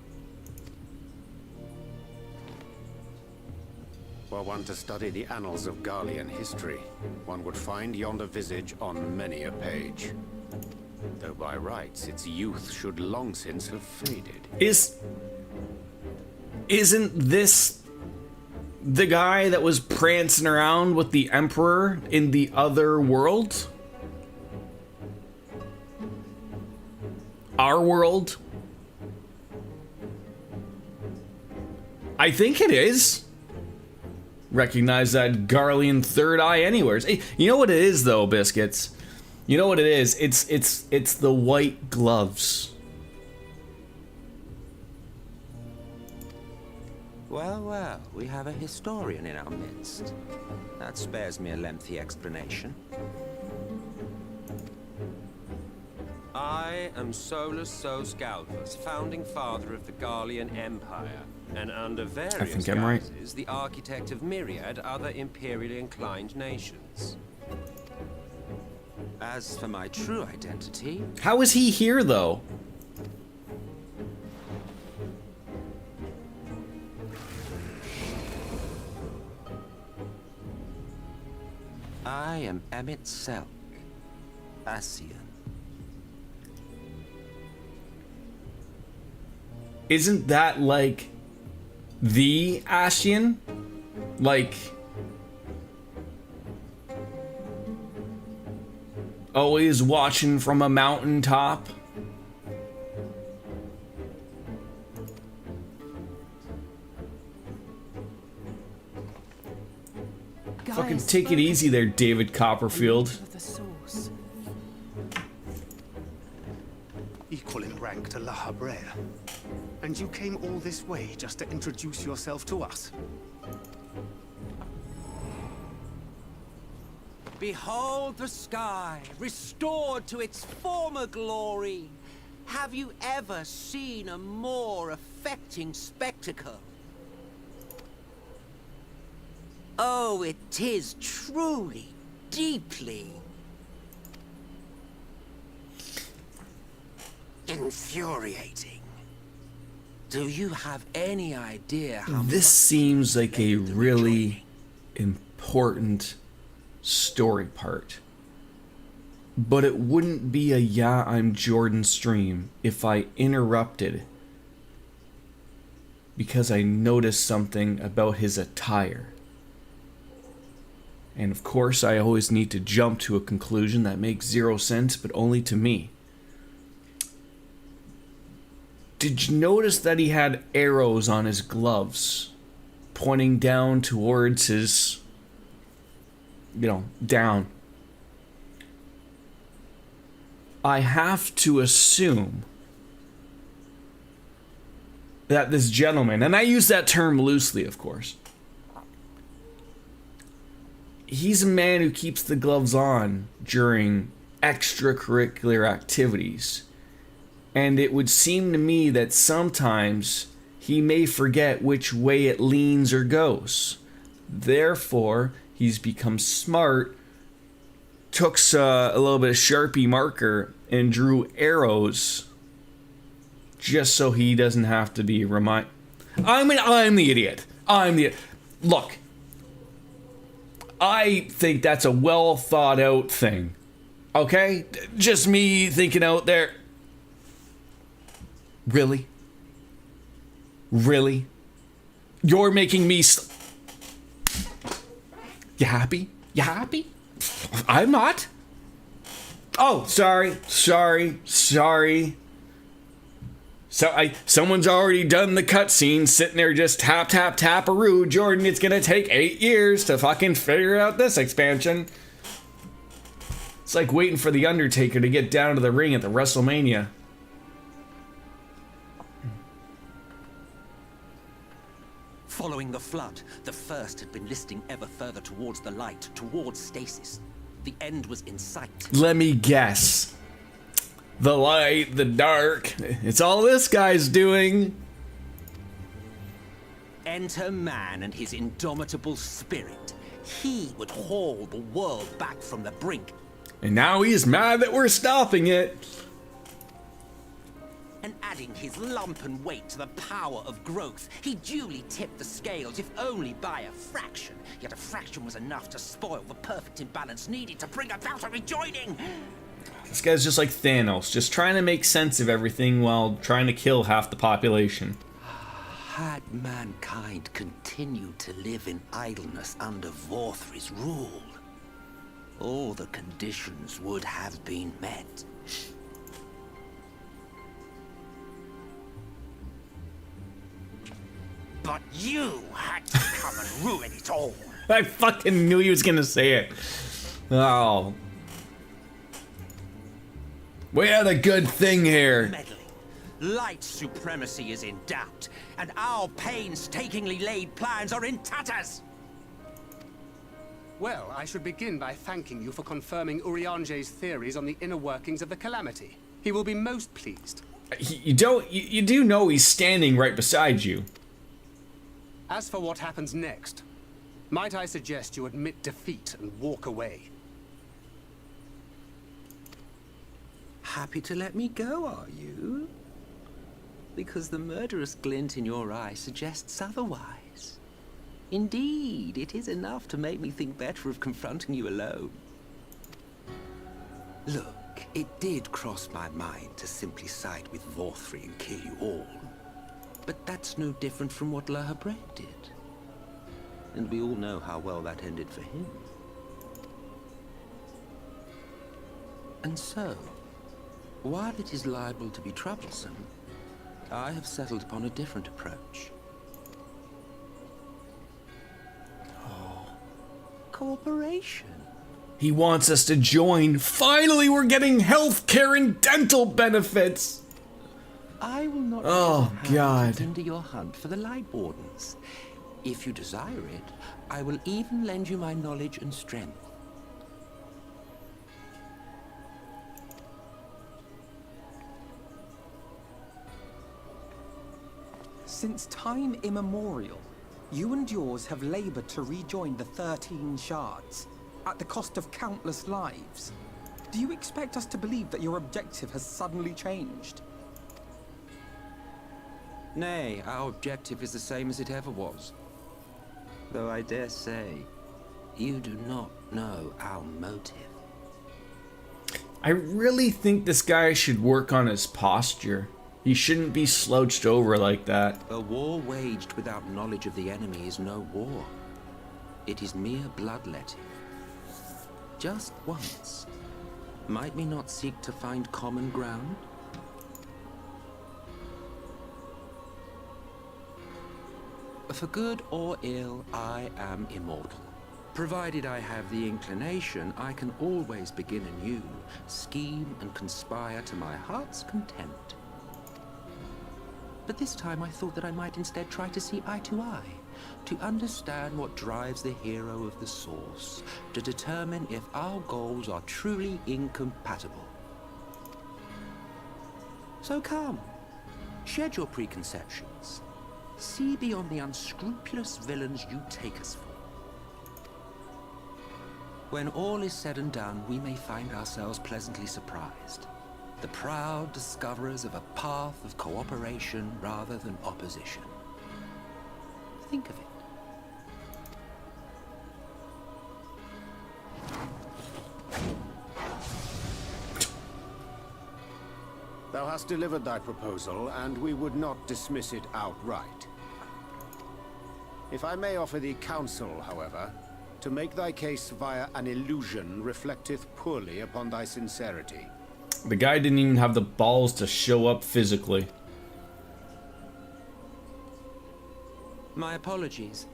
Were one to study the annals of Garlean history, one would find yonder visage on many a page. Though by rights its youth should long since have faded. Isn't this the guy that was prancing around with the Emperor in the other world? Our world? I think it is. Recognize that Garlean third eye anywheres. Hey, you know what it is though, Biscuits? You know what it is? It's the white gloves. Well, well, we have a historian in our midst. That spares me a lengthy explanation. I am Solus Sos Galvus, founding father of the Garlean Empire, and under various guises, the architect of myriad other imperially inclined nations. As for my true identity... How is he here, though? I am Emmett Selk, Ascian. Isn't that like the Ascian? Like always watching from a mountaintop? Fucking take it easy there, David Copperfield. Equal in rank to La Habrea. And you came all this way just to introduce yourself to us? Behold the sky, restored to its former glory. Have you ever seen a more affecting spectacle? Oh, it is truly, deeply infuriating. Do you have any idea how This seems like a really important story part. But it wouldn't be a Yeah, I'm Jordan stream if I interrupted because I noticed something about his attire. And of course, I always need to jump to a conclusion that makes zero sense, but only to me. Did you notice that he had arrows on his gloves, pointing down towards his, down? I have to assume that this gentleman, and I use that term loosely, of course, he's a man who keeps the gloves on during extracurricular activities. And it would seem to me that sometimes he may forget which way it leans or goes. Therefore, he's become smart, took a little bit of Sharpie marker and drew arrows just so he doesn't have to be reminded. I'm the idiot. Look, I think that's a well thought out thing. Okay? Just me thinking out there. Really? Really? You're making me You happy? You happy? I'm not. Oh, sorry. So someone's already done the cutscene, sitting there just tap-a-roo. Jordan, it's gonna take 8 years to fucking figure out this expansion. It's like waiting for The Undertaker to get down to the ring at the WrestleMania. Following the flood, the first had been listing ever further towards the light, towards stasis. The end was in sight. Let me guess. The light, the dark. It's all this guy's doing. Enter man and his indomitable spirit. He would haul the world back from the brink. And now he's mad that we're stopping it. And adding his lumpen weight to the power of growth, he duly tipped the scales, if only by a fraction. Yet a fraction was enough to spoil the perfect imbalance needed to bring about a rejoining. This guy's just like Thanos, just trying to make sense of everything while trying to kill half the population. Had mankind continued to live in idleness under Vorthri's rule, all the conditions would have been met. But you had to come and ruin it all. I fucking knew he was gonna say it. Oh. We had a good thing here. Meddling. Light supremacy is in doubt, and our painstakingly laid plans are in tatters. Well, I should begin by thanking you for confirming Urianger's theories on the inner workings of the Calamity. He will be most pleased. You do know he's standing right beside you. As for what happens next, might I suggest you admit defeat and walk away? Happy to let me go, are you? Because the murderous glint in your eye suggests otherwise. Indeed, it is enough to make me think better of confronting you alone. Look, it did cross my mind to simply side with Vorthri and kill you all. But that's no different from what La Habre did. And we all know how well that ended for him. And so, while it is liable to be troublesome, I have settled upon a different approach. Oh. Cooperation. He wants us to join. Finally, we're getting healthcare and dental benefits. I will not hinder your hunt for the Light Wardens. If you desire it, I will even lend you my knowledge and strength. Since time immemorial, you and yours have labored to rejoin the 13 shards, at the cost of countless lives. Do you expect us to believe that your objective has suddenly changed? Nay, our objective is the same as it ever was. Though I dare say, you do not know our motive. I really think this guy should work on his posture. He shouldn't be slouched over like that. A war waged without knowledge of the enemy is no war. It is mere bloodletting. Just once, might we not seek to find common ground? For good or ill, I am immortal. Provided I have the inclination, I can always begin anew, scheme and conspire to my heart's content. But this time I thought that I might instead try to see eye to eye, to understand what drives the hero of the source, to determine if our goals are truly incompatible. So come, shed your preconceptions. See beyond the unscrupulous villains you take us for. When all is said and done, we may find ourselves pleasantly surprised. The proud discoverers of a path of cooperation rather than opposition. Think of it. Thou hast delivered thy proposal, and we would not dismiss it outright. If I may offer thee counsel, however, to make thy case via an illusion reflecteth poorly upon thy sincerity. The guy didn't even have the balls to show up physically. My apologies.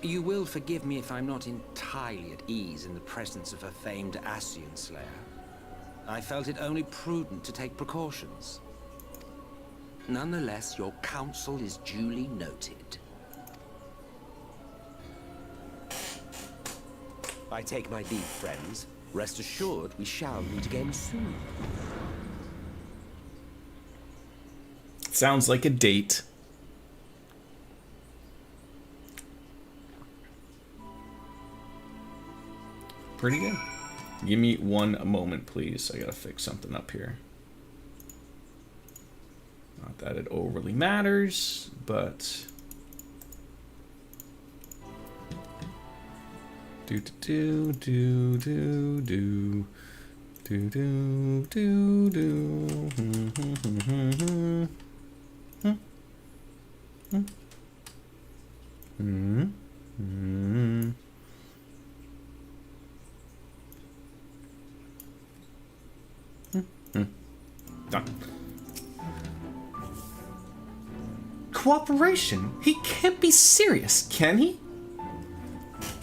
You will forgive me if I'm not entirely at ease in the presence of a famed Ascian Slayer. I felt it only prudent to take precautions. Nonetheless, your counsel is duly noted. I take my leave, friends. Rest assured, we shall meet again soon. Sounds like a date. Pretty good. Give me one moment, please. I gotta fix something up here. Not that it overly matters, but... Do do do do do do do do do. Done. Cooperation? He can't be serious, can he?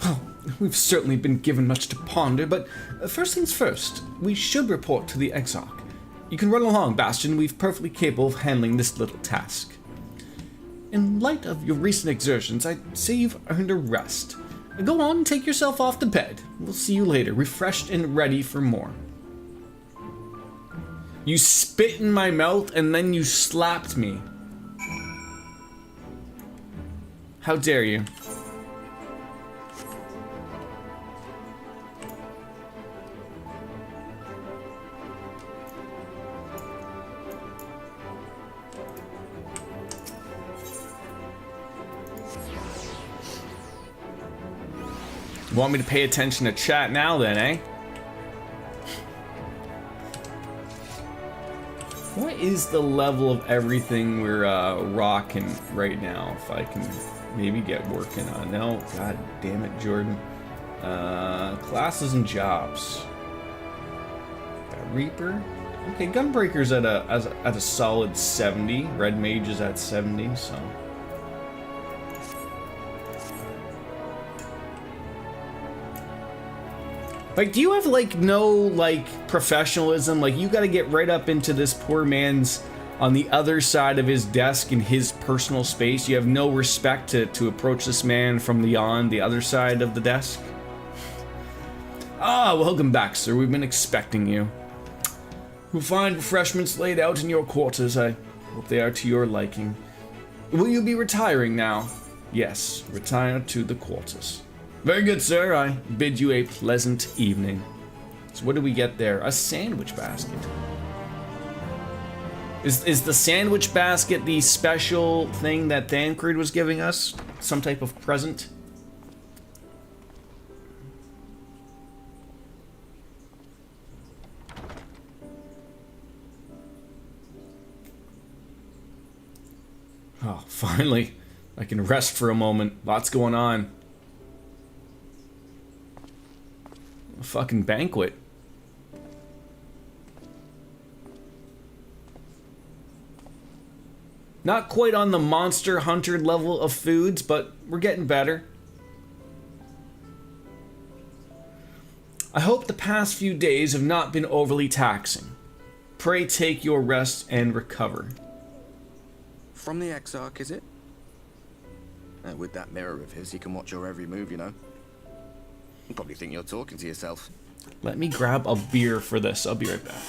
Well, we've certainly been given much to ponder, but first things first, we should report to the Exarch. You can run along, Bastion. We're perfectly capable of handling this little task. In light of your recent exertions, I'd say you've earned a rest. Go on and take yourself off to bed. We'll see you later, refreshed and ready for more. You spit in my mouth and then you slapped me. How dare you? You want me to pay attention to chat now then, eh? What is the level of everything we're rocking right now? If I can maybe get working on. No, god damn it, Jordan. Classes and jobs. Got Reaper. Okay, Gunbreaker's at a solid 70. Red Mage is at 70, so. Like, do you have, like, no, like, professionalism? Like, you gotta get right up into this poor man's, on the other side of his desk in his personal space. You have no respect to approach this man from beyond the other side of the desk? Ah, welcome back, sir. We've been expecting you. We'll find refreshments laid out in your quarters. I hope they are to your liking. Will you be retiring now? Yes, retire to the quarters. Very good, sir. I bid you a pleasant evening. So what do we get there? A sandwich basket. Is the sandwich basket the special thing that Thancred was giving us? Some type of present? Oh, finally. I can rest for a moment. Lots going on. A fucking banquet. Not quite on the Monster Hunter level of foods, but we're getting better. I hope the past few days have not been overly taxing. Pray take your rest and recover. From the Exarch, is it? With that mirror of his, he can watch your every move, you know. You probably think you're talking to yourself. Let me grab a beer for this. I'll be right back.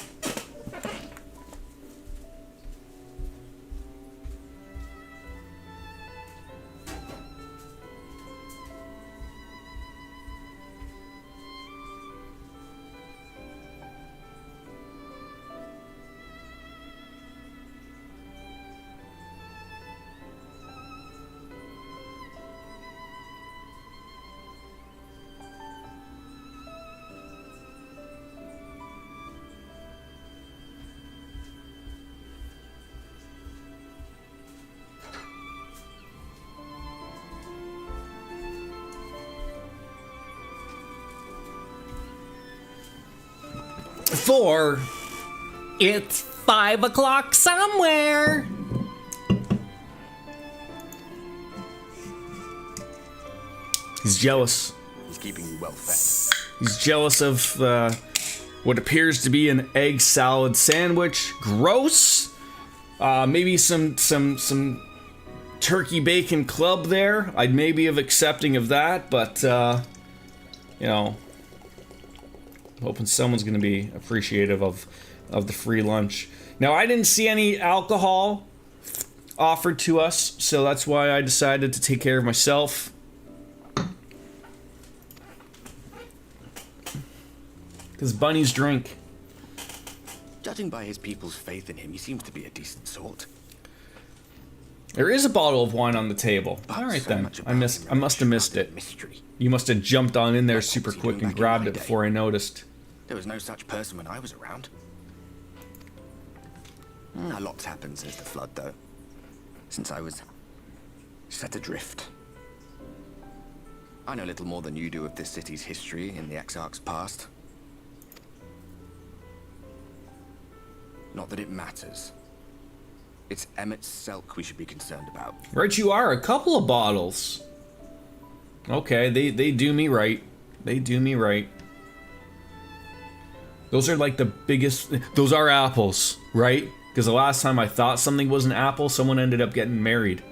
For it's 5 o'clock somewhere. He's jealous. He's keeping you well fed. He's jealous of what appears to be an egg salad sandwich. Gross. Maybe some turkey bacon club there. I'd maybe have accepting of that, but you know, I'm hoping someone's gonna be appreciative of the free lunch. Now, I didn't see any alcohol offered to us, so that's why I decided to take care of myself. Because bunnies drink. Judging by his people's faith in him, he seems to be a decent sort. There is a bottle of wine on the table. But all right so then. I must have missed it. Mystery. You must have jumped on in there super quick and grabbed it before I noticed. There was no such person when I was around. A lot's happened since the flood, though. Since I was set adrift. I know little more than you do of this city's history in the Exarch's past. Not that it matters. It's Emmett Selk we should be concerned about. Right you are, a couple of bottles. Okay, they do me right. They do me right. Those are like the biggest... Those are apples, right? Because the last time I thought something was an apple, someone ended up getting married.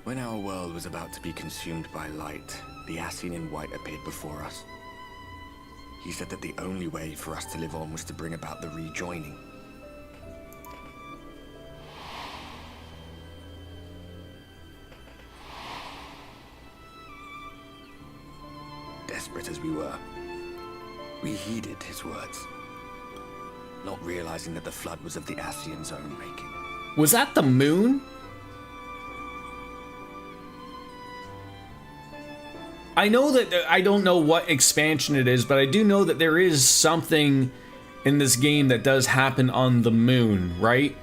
When our world was about to be consumed by light, the Ascian in white appeared before us. He said that the only way for us to live on was to bring about the rejoining. Desperate as we were, we heeded his words, not realizing that the flood was of the Ascian's own making. Was that the moon? I know that I don't know what expansion it is, but I do know that there is something in this game that does happen on the moon, right?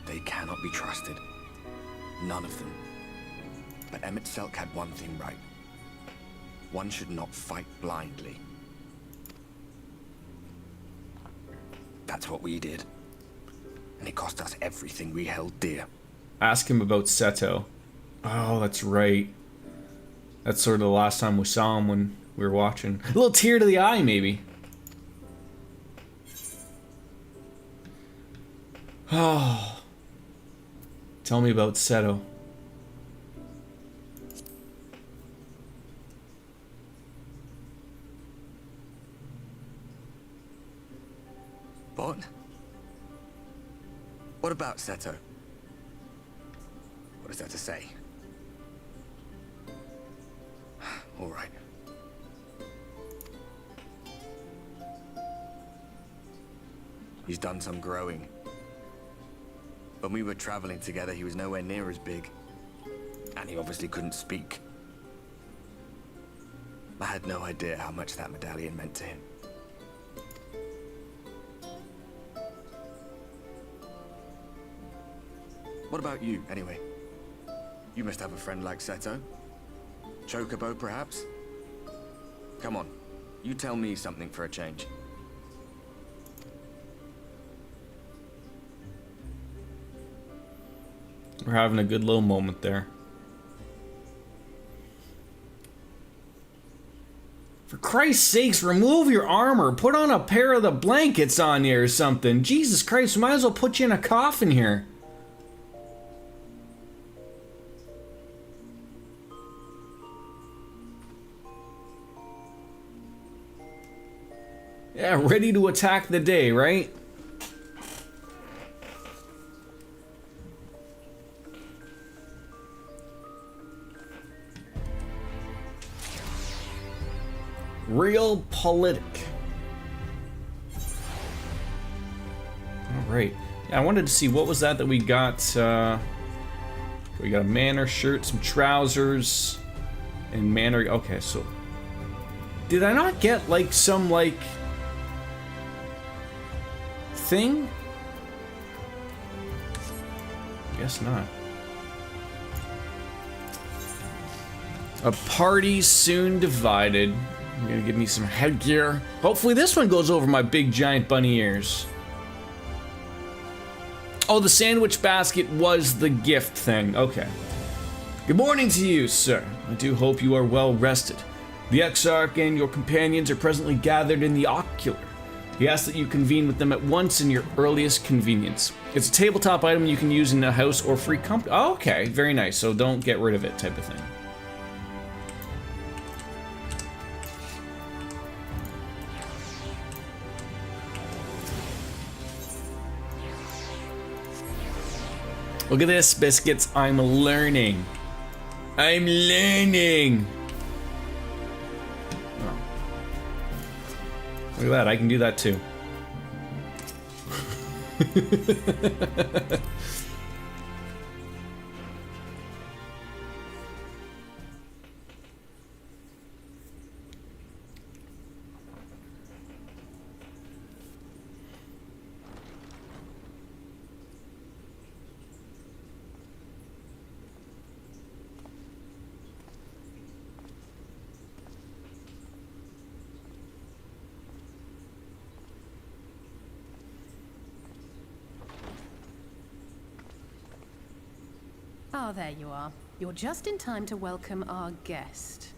They cannot be trusted. None of them. But Emmett Selk had one thing right. One should not fight blindly. That's what we did. And it cost us everything we held dear. Ask him about Seto. Oh, that's right. That's sort of the last time we saw him when we were watching. A little tear to the eye, maybe. Oh. Tell me about Seto. What? What about Seto? What is there to say? All right. He's done some growing. When we were traveling together, he was nowhere near as big. And he obviously couldn't speak. I had no idea how much that medallion meant to him. What about you, anyway? You must have a friend like Seto. Chocobo, perhaps? Come on, you tell me something for a change. We're having a good little moment there. For Christ's sakes, remove your armor. Put on a pair of the blankets on you or something. Jesus Christ, we might as well put you in a coffin here. Yeah, ready to attack the day, right? Real politic. All right. Yeah, I wanted to see what was that we got. We got a manor shirt, some trousers, and manor. Okay, so did I not get like some like thing? Guess not. A party soon divided. You're gonna give me some headgear. Hopefully this one goes over my big giant bunny ears. Oh, the sandwich basket was the gift thing. Okay. Good morning to you, sir. I do hope you are well rested. The Exarch and your companions are presently gathered in the Ocular. He asks that you convene with them at once in your earliest convenience. It's a tabletop item you can use in a house or free company. Oh, okay, very nice. So don't get rid of it, type of thing. Look at this, biscuits. I'm learning. I'm learning. Oh. Look at that. I can do that too. Ah, there you are. You're just in time to welcome our guest.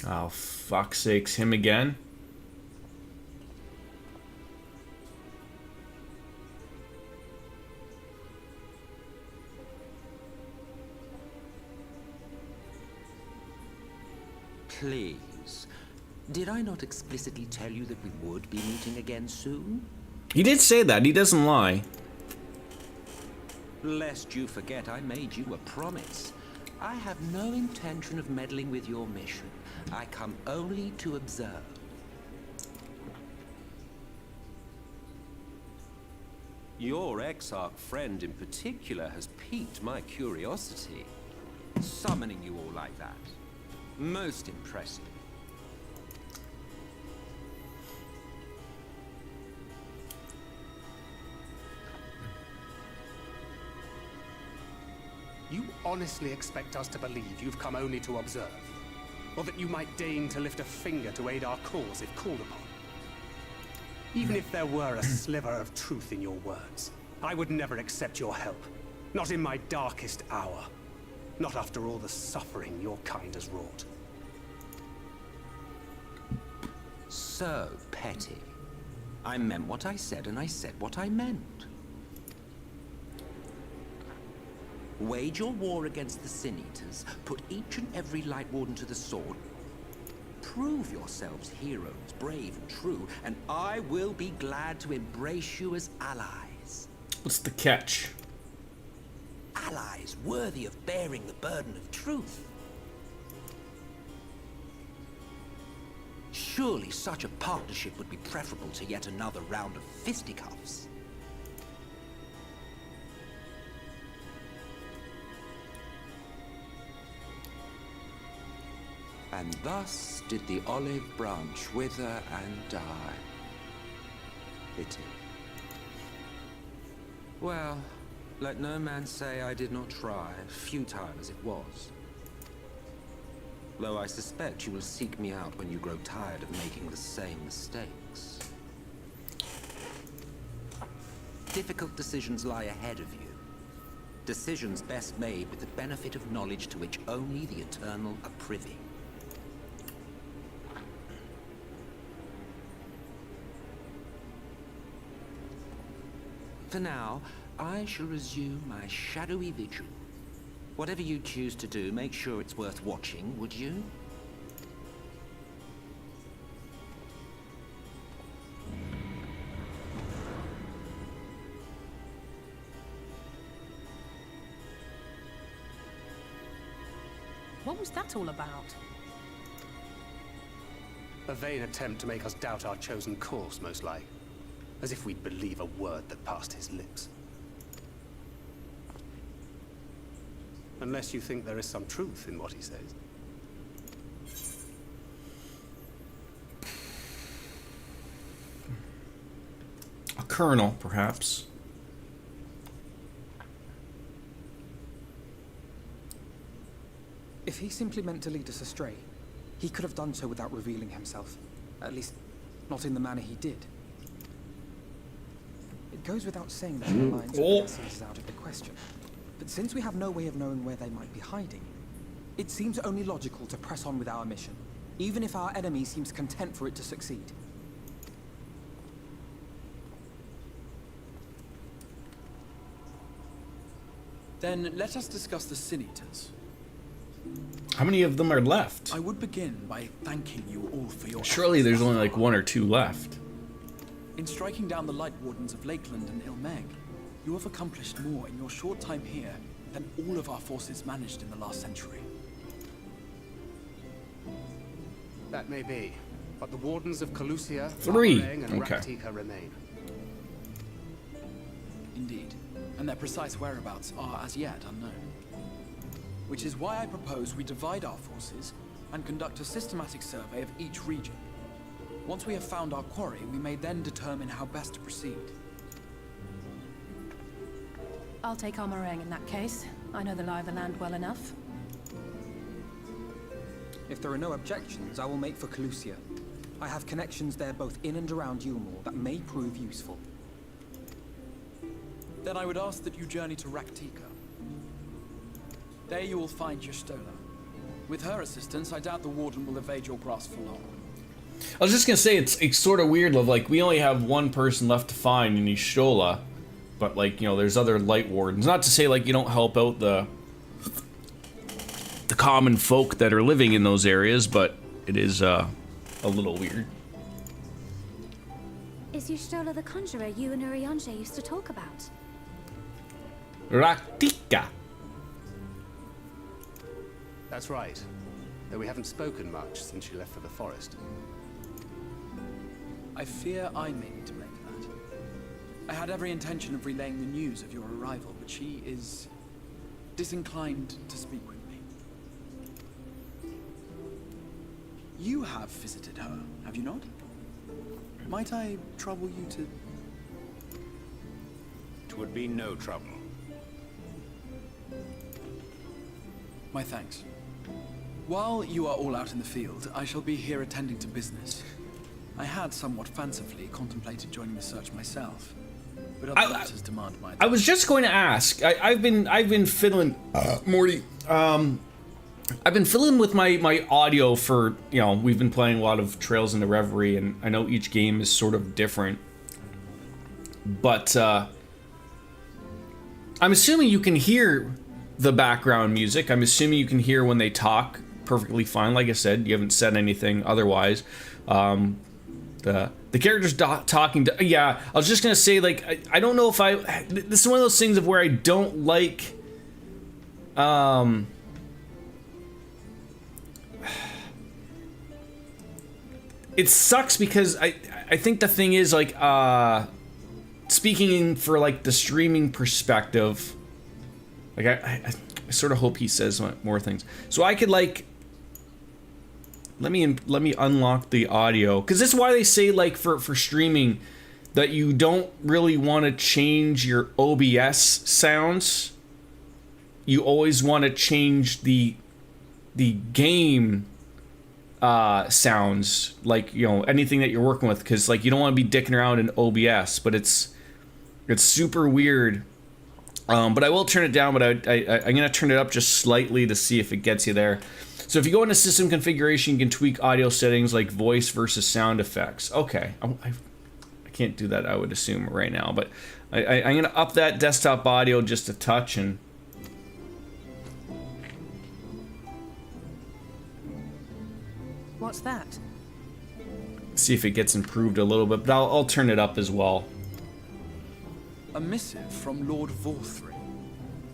Oh, fuck's sakes, him again? Please. Did I not explicitly tell you that we would be meeting again soon? He did say that. He doesn't lie. Lest you forget, I made you a promise. I have no intention of meddling with your mission. I come only to observe. Your Exarch friend in particular has piqued my curiosity. Summoning you all like that. Most impressive. You honestly expect us to believe you've come only to observe? Or that you might deign to lift a finger to aid our cause if called upon? Even if there were a sliver of truth in your words, I would never accept your help. Not in my darkest hour. Not after all the suffering your kind has wrought. So petty. I meant what I said, and I said what I meant. Wage your war against the Sin Eaters, put each and every Light Warden to the sword, prove yourselves heroes, brave and true, and I will be glad to embrace you as allies. What's the catch? Allies worthy of bearing the burden of truth. Surely such a partnership would be preferable to yet another round of fisticuffs. And thus did the olive branch wither and die. Pity. Well, let no man say I did not try, futile as it was. Though I suspect you will seek me out when you grow tired of making the same mistakes. Difficult decisions lie ahead of you. Decisions best made with the benefit of knowledge to which only the eternal are privy. For now, I shall resume my shadowy vigil. Whatever you choose to do, make sure it's worth watching, would you? What was that all about? A vain attempt to make us doubt our chosen course, most like. As if we'd believe a word that passed his lips. Unless you think there is some truth in what he says. A kernel, perhaps. If he simply meant to lead us astray, he could have done so without revealing himself. At least, not in the manner he did. It goes without saying that an alliance with the Essenes is out of the question. But since we have no way of knowing where they might be hiding, it seems only logical to press on with our mission, even if our enemy seems content for it to succeed. Then let us discuss the Sin Eaters. How many of them are left? I would begin by thanking you all for your Surely there's only like 1 or 2 left. In striking down the Light Wardens of Lakeland and Ilmeg, you have accomplished more in your short time here than all of our forces managed in the last century. That may be, but the Wardens of Calusia, 3. and Okay. Raktika remain. Indeed, and their precise whereabouts are as yet unknown. Which is why I propose we divide our forces and conduct a systematic survey of each region. Once we have found our quarry, we may then determine how best to proceed. I'll take our meringue in that case. I know the lie of the land well enough. If there are no objections, I will make for Calusia. I have connections there both in and around Yulmore that may prove useful. Then I would ask that you journey to Raktika. There you will find Y'shtola. With her assistance, I doubt the Warden will evade your grasp for long. I was just gonna say, it's sort of weird, like, we only have 1 person left to find in Y'shtola, but, like, you know, there's other Light Wardens. Not to say, like, you don't help out the common folk that are living in those areas, but it is, a little weird. Is Y'shtola the conjurer you and Urianger used to talk about? Raktika. That's right. Though we haven't spoken much since she left for the forest. I fear I may be to blame for that. I had every intention of relaying the news of your arrival, but she is disinclined to speak with me. You have visited her, have you not? Might I trouble you to... It would be no trouble. My thanks. While you are all out in the field, I shall be here attending to business. I had somewhat fancifully contemplated joining the search myself, but other matters demand my attention. I was just going to ask. I've been fiddling, Morty. I've been fiddling with my audio for, you know, we've been playing a lot of Trails into Reverie, and I know each game is sort of different. But I'm assuming you can hear the background music. I'm assuming you can hear when they talk perfectly fine. Like I said, you haven't said anything otherwise. The characters talking to... Yeah, I was just gonna say, like, I don't know if I... This is one of those things of where I don't like... It sucks because I think the thing is, like, speaking for, like, the streaming perspective, like, I sort of hope he says more things. So I could, like, let me unlock the audio, because this is why they say, like, for streaming that you don't really want to change your OBS sounds. You always want to change the game sounds, like, you know, anything that you're working with, because, like, you don't want to be dicking around in OBS, but it's super weird. But I will turn it down, but I'm gonna turn it up just slightly to see if it gets you there. So if you go into system configuration, you can tweak audio settings like voice versus sound effects. Okay, I can't do that, I would assume, right now, but I'm gonna up that desktop audio just a touch and What's that? see if it gets improved a little bit, but I'll turn it up as well. A missive from Lord Vorthry.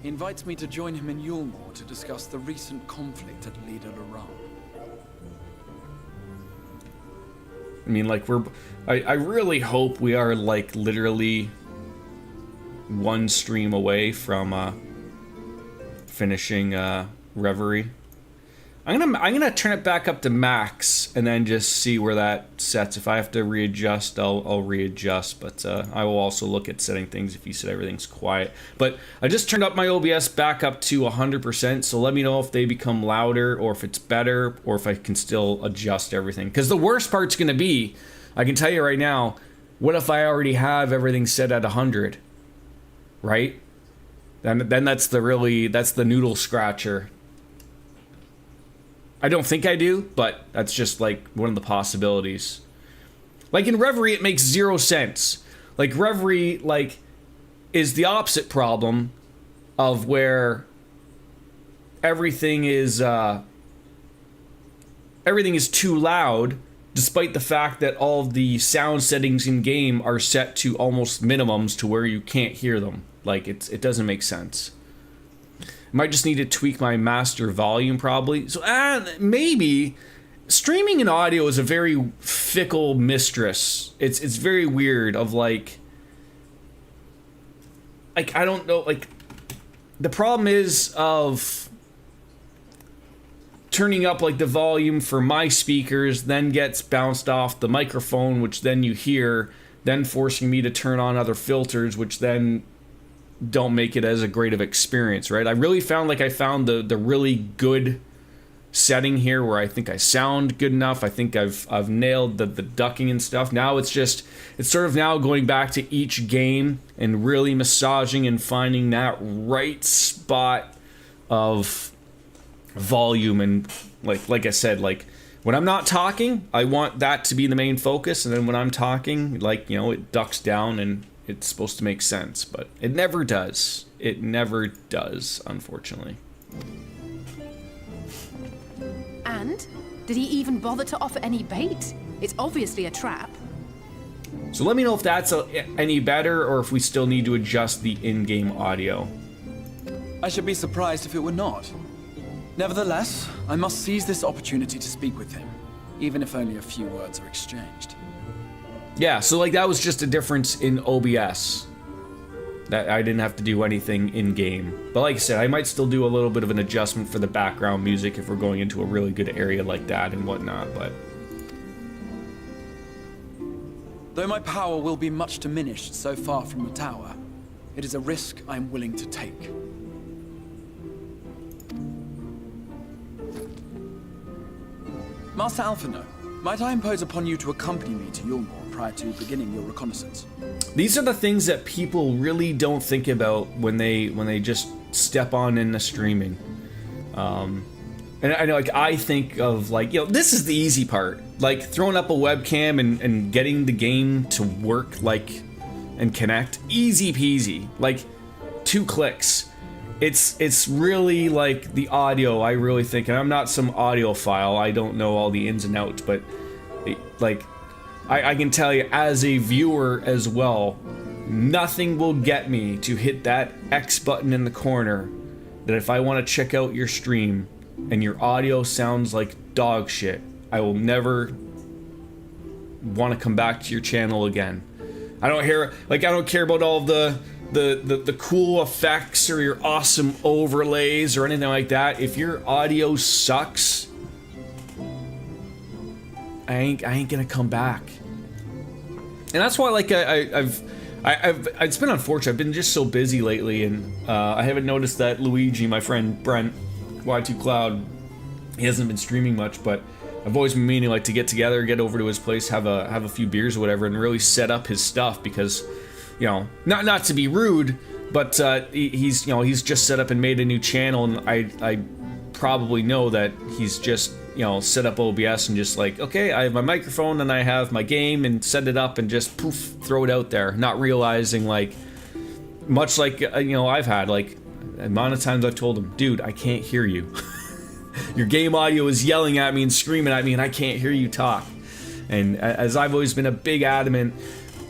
He invites me to join him in Yulmore to discuss the recent conflict at Lida Laram. I mean, like, I really hope we are, like, literally one stream away from finishing Reverie. I'm gonna turn it back up to max and then just see where that sets. If I have to readjust, I'll readjust. But I will also look at setting things if you said everything's quiet. But I just turned up my OBS back up to 100%. So let me know if they become louder or if it's better or if I can still adjust everything. Because the worst part's gonna be, I can tell you right now, what if I already have everything set at 100, right? Then that's the noodle scratcher. I don't think I do, but that's just like one of the possibilities. Like in Reverie, it makes 0 sense. Like Reverie, like, is the opposite problem of where everything is too loud, despite the fact that all of the sound settings in game are set to almost minimums to where you can't hear them. Like it doesn't make sense. Might just need to tweak my master volume probably. So maybe streaming and audio is a very fickle mistress. It's very weird of like I don't know, like the problem is of turning up like the volume for my speakers then gets bounced off the microphone, which then you hear, then forcing me to turn on other filters, which then don't make it as a great of experience, right? I really found like I found the really good setting here where I think I sound good enough. I think I've nailed the ducking and stuff. Now it's sort of now going back to each game and really massaging and finding that right spot of volume. And like I said, like when I'm not talking, I want that to be the main focus, and then when I'm talking, like, you know, it ducks down and it's supposed to make sense, but it never does. It never does, unfortunately. And? Did he even bother to offer any bait? It's obviously a trap. So let me know if that's any better, or if we still need to adjust the in-game audio. I should be surprised if it were not. Nevertheless, I must seize this opportunity to speak with him, even if only a few words are exchanged. Yeah, so like that was just a difference in OBS. That I didn't have to do anything in-game. But like I said, I might still do a little bit of an adjustment for the background music if we're going into a really good area like that and whatnot, but... Though my power will be much diminished so far from the tower, it is a risk I am willing to take. Master Alphino, might I impose upon you to accompany me to Yulmore prior to beginning your reconnaissance? These are the things that people really don't think about when they just step on into streaming. And I know, like, I think of, like, you know, this is the easy part. Like, throwing up a webcam and getting the game to work, like, and connect. Easy peasy. Like, 2 clicks. It's really, like, the audio, I really think, and I'm not some audiophile, I don't know all the ins and outs, but, like, I can tell you, as a viewer as well, nothing will get me to hit that X button in the corner that if I want to check out your stream and your audio sounds like dog shit, I will never want to come back to your channel again. I don't care about all of the cool effects or your awesome overlays or anything like that. If your audio sucks, I ain't gonna come back. And that's why, like, it's been unfortunate. I've been just so busy lately, and I haven't noticed that Luigi, my friend Brent, Y2 Cloud, he hasn't been streaming much, but I've always been meaning, like, to get together, get over to his place, have a few beers or whatever, and really set up his stuff, because, you know, not to be rude, but he's just set up and made a new channel, and I probably know that he's just, you know, set up OBS and just like, okay, I have my microphone and I have my game, and set it up and just poof, throw it out there, not realizing, like, much like, you know, I've had, like, the amount of times I've told him, dude, I can't hear you. Your game audio is yelling at me and screaming at me and I can't hear you talk. And as I've always been a big adamant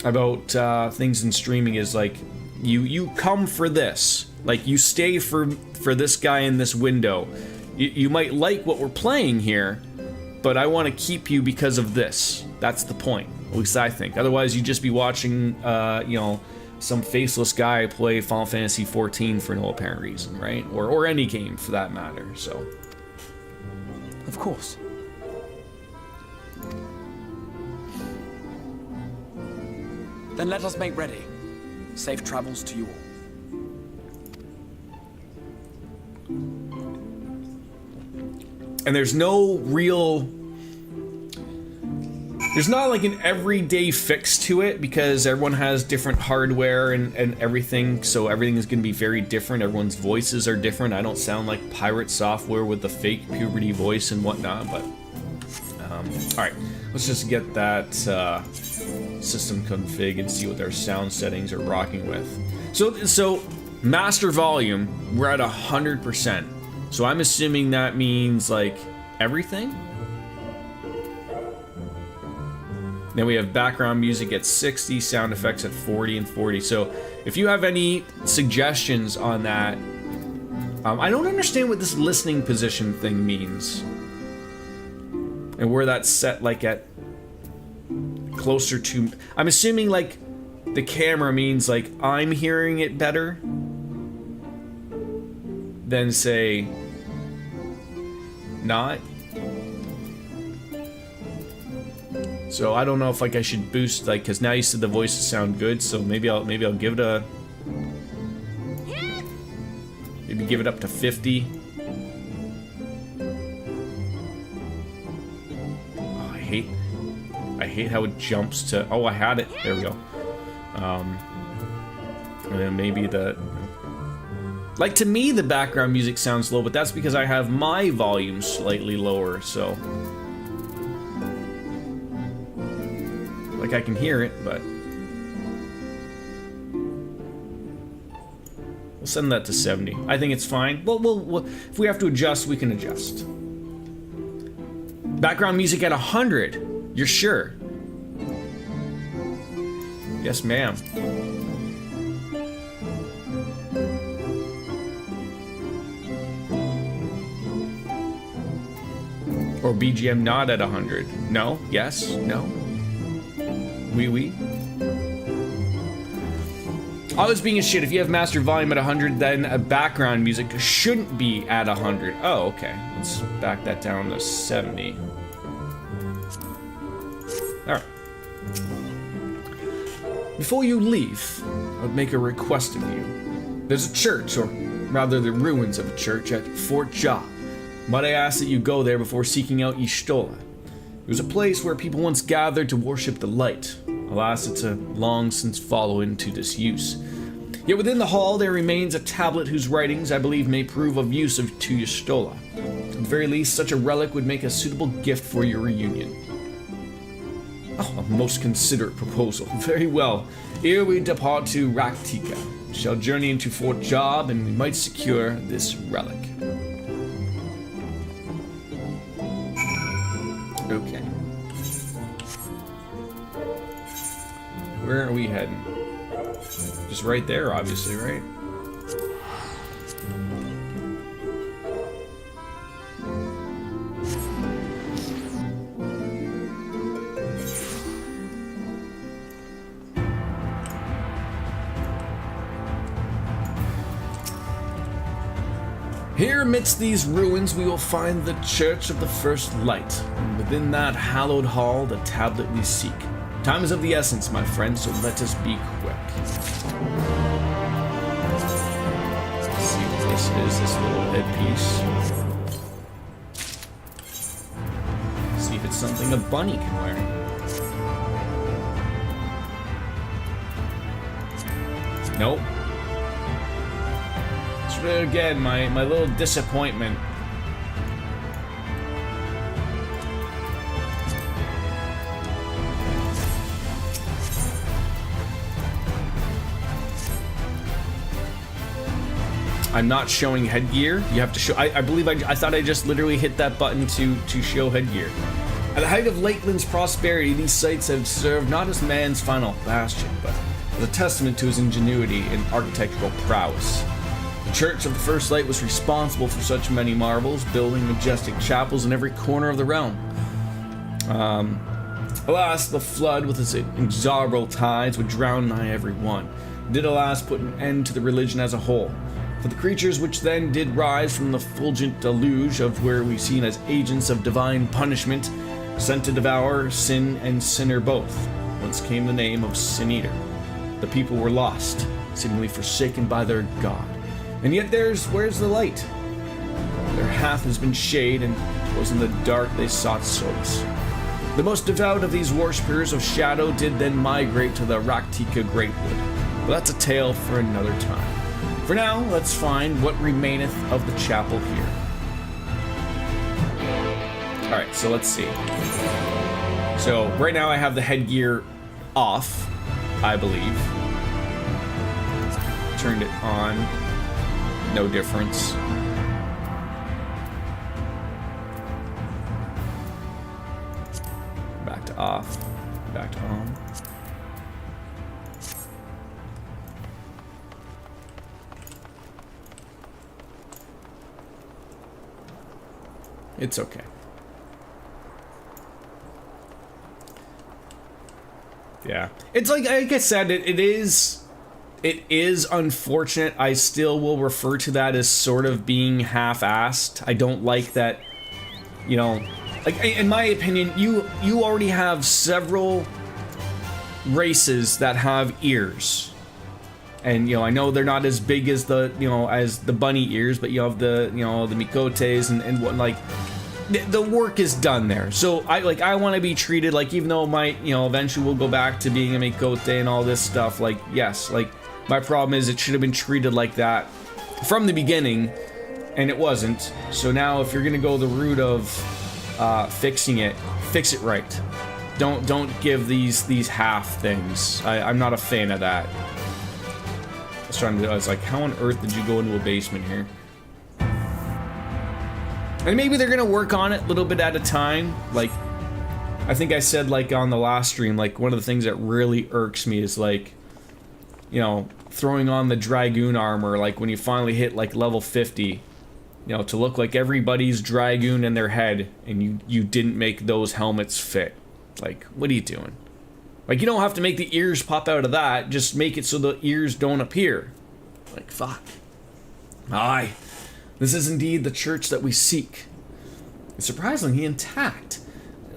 about things in streaming is, like, you come for this. Like, you stay for this guy in this window. You might like what we're playing here, but I want to keep you because of this. That's the point, at least I think. Otherwise, you'd just be watching, you know, some faceless guy play Final Fantasy XIV for no apparent reason, right? Or any game, for that matter, so... Of course. Then let us make ready. Safe travels to you all. And there's no real... There's not like an everyday fix to it because everyone has different hardware and everything, so everything is going to be very different. Everyone's voices are different. I don't sound like pirate software with the fake puberty voice and whatnot, but... Alright, let's just get that system config and see what their sound settings are rocking with. So master volume, we're at 100%. So I'm assuming that means, like, everything? Then we have background music at 60, sound effects at 40 and 40. So if you have any suggestions on that, I don't understand what this listening position thing means. And where that's set, like, at closer to... I'm assuming, like, the camera means, like, I'm hearing it better than, say, not. So I don't know if, like, I should boost, like, because now you said the voices sound good, so maybe I'll give it a... Maybe give it up to 50. I hate how it jumps to... Oh, I had it. There we go. And then maybe the... Like, to me, the background music sounds low, but that's because I have my volume slightly lower, so... Like, I can hear it, but... We'll send that to 70. I think it's fine. We'll if we have to adjust, we can adjust. Background music at 100. You're sure? Yes, ma'am. Or BGM not at 100. No? Yes? No? Oui. I was being a shit. If you have master volume at 100, then a background music shouldn't be at 100. Oh, okay. Let's back that down to 70. Alright. Before you leave, I would make a request of you. There's a church, or rather the ruins of a church, at Fort Ja. Might I ask that you go there before seeking out Y'shtola? It was a place where people once gathered to worship the light. Alas, it's a long since fallen into disuse. Yet within the hall there remains a tablet whose writings, I believe, may prove of use to Y'shtola. At the very least, such a relic would make a suitable gift for your reunion. Oh, a most considerate proposal. Very well. Ere we depart to Raktika, we shall journey into Fort Job, and we might secure this relic. Okay. Where are we heading? Just right there, obviously, right? Here amidst these ruins we will find the Church of the First Light, and within that hallowed hall the tablet we seek. Time is of the essence, my friend, so let us be quick. Let's see what this is, this little headpiece. See if it's something a bunny can wear. Nope. Again, my little disappointment. I'm not showing headgear. You have to show. I believe I thought I just literally hit that button to show headgear. At the height of Lakeland's prosperity, these sites have served not as man's final bastion, but as a testament to his ingenuity and architectural prowess. The Church of the First Light was responsible for such many marvels, building majestic chapels in every corner of the realm. Alas, the flood with its inexorable tides would drown nigh every one. Did alas put an end to the religion as a whole. For the creatures which then did rise from the fulgent deluge of where we've seen as agents of divine punishment, sent to devour sin and sinner both, whence came the name of Sin Eater. The people were lost, seemingly forsaken by their god. And yet where's the light? Their hath has been shade, and 'twas in the dark they sought solace. The most devout of these worshippers of shadow did then migrate to the Raktika Greatwood. But that's a tale for another time. For now, let's find what remaineth of the chapel here. Alright, so let's see. So, right now I have the headgear off, I believe. Turned it on. No difference. Back to off. Back to on. It's okay. Yeah. It's like I said, it is unfortunate. I still will refer to that as sort of being half-assed. I don't like that, you know, like, in my opinion, you already have several races that have ears. And, you know, I know they're not as big as the, you know, as the bunny ears, but you have the, you know, the Mikotes and what, like, the work is done there. So I want to be treated like, even though you know, eventually we'll go back to being a Mikote and all this stuff, like, yes, like, my problem is it should have been treated like that from the beginning, and it wasn't. So now if you're gonna go the route of fixing it, fix it right. Don't give these half things. I'm not a fan of that. I was like, how on earth did you go into a basement here? And maybe they're gonna work on it a little bit at a time. Like, I think I said, like, on the last stream, like, one of the things that really irks me is, like, you know, throwing on the Dragoon armor, like, when you finally hit, like, level 50, you know, to look like everybody's Dragoon in their head, and you didn't make those helmets fit. Like, what are you doing? Like, you don't have to make the ears pop out of that, just make it so the ears don't appear. Like, fuck. Aye. This is indeed the church that we seek. It's surprisingly intact.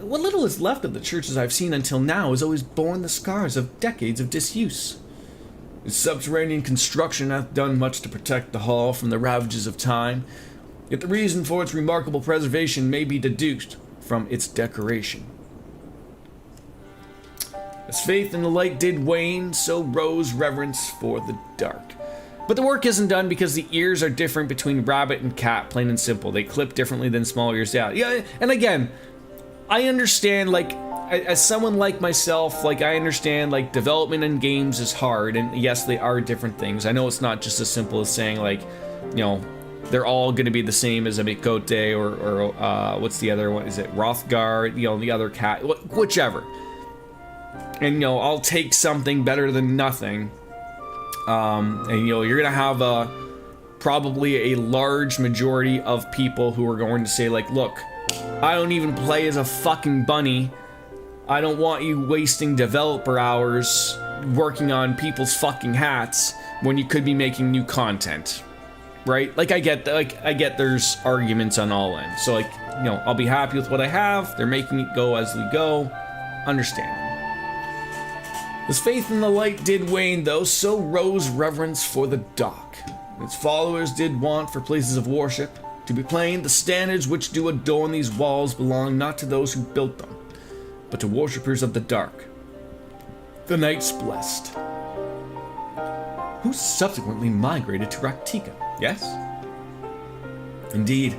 What little is left of the churches I've seen until now has always borne the scars of decades of disuse. Its subterranean construction hath done much to protect the hall from the ravages of time, yet the reason for its remarkable preservation may be deduced from its decoration. As faith in the light did wane, so rose reverence for the dark. But the work isn't done because the ears are different between rabbit and cat, plain and simple. They clip differently than small ears. Yeah, and again, I understand, like, as someone like myself, like, I understand, like, development in games is hard, and yes, they are different things. I know it's not just as simple as saying, like, you know, they're all going to be the same as a Mikote or what's the other one? Is it Rothgar? You know, the other cat, whichever. And, you know, I'll take something better than nothing. And, you know, you're going to have probably a large majority of people who are going to say, like, look, I don't even play as a fucking bunny. I don't want you wasting developer hours working on people's fucking hats when you could be making new content. Right? Like, I get there's arguments on all ends. So, like, you know, I'll be happy with what I have. They're making it go as we go. Understand. As faith in the light did wane, though, so rose reverence for the dark. Its followers did want for places of worship. To be plain, the standards which do adorn these walls belong not to those who built them, but to worshippers of the dark. The Knights Blessed, who subsequently migrated to Raktika, yes? Indeed,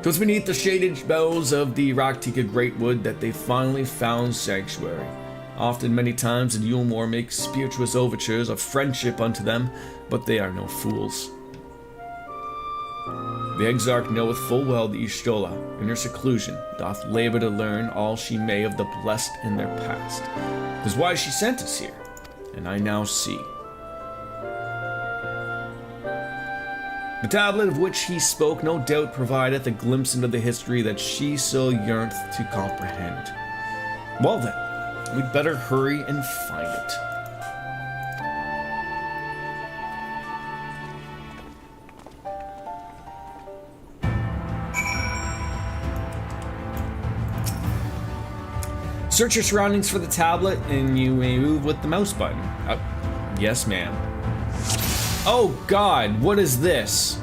'twas beneath the shaded boughs of the Raktika Greatwood that they finally found sanctuary. Often, many times, did Yulmore make spirituous overtures of friendship unto them, but they are no fools. The Exarch knoweth full well the Y'shtola, in her seclusion, doth labor to learn all she may of the blessed in their past. 'Tis why she sent us here, and I now see. The tablet of which he spoke no doubt provideth a glimpse into the history that she so yearned to comprehend. Well then, we'd better hurry and find it. Search your surroundings for the tablet, and you may move with the mouse button. Yes, ma'am. Oh God, what is this?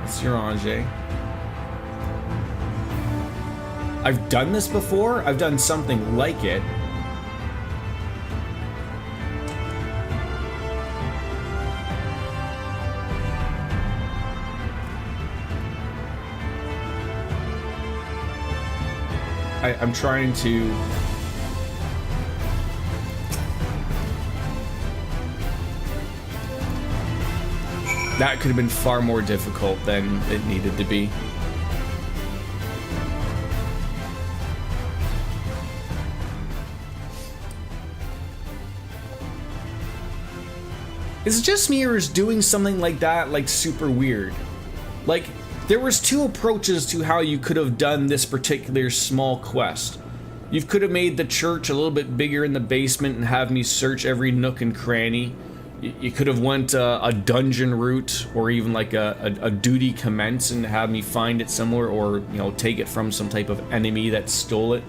It's your Angers. I've done this before. I've done something like it. I'm trying to... That could have been far more difficult than it needed to be. Is it just me, or is doing something like that like super weird? Like, there was two approaches to how you could have done this particular small quest. You could have made the church a little bit bigger in the basement and have me search every nook and cranny. You could have went a dungeon route, or even like a duty commence and have me find it somewhere, or, you know, take it from some type of enemy that stole it.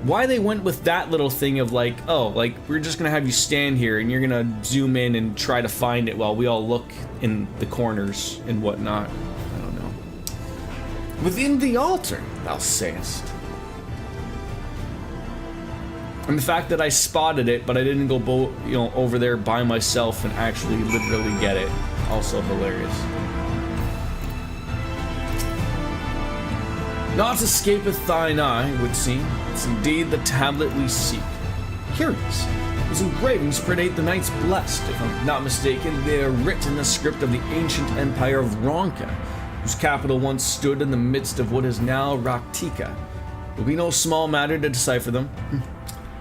Why they went with that little thing of like, oh, like, we're just gonna have you stand here and you're gonna zoom in and try to find it while we all look in the corners and whatnot. I don't know. Within the altar, thou sayest. And the fact that I spotted it, but I didn't go over there by myself and actually literally get it, also hilarious. Naught escapeth thine eye, it would seem. It's indeed the tablet we seek. Curious. These engravings predate the Knights Blessed. If I'm not mistaken, they are written in the script of the ancient empire of Ronka, whose capital once stood in the midst of what is now Raktika. It will be no small matter to decipher them.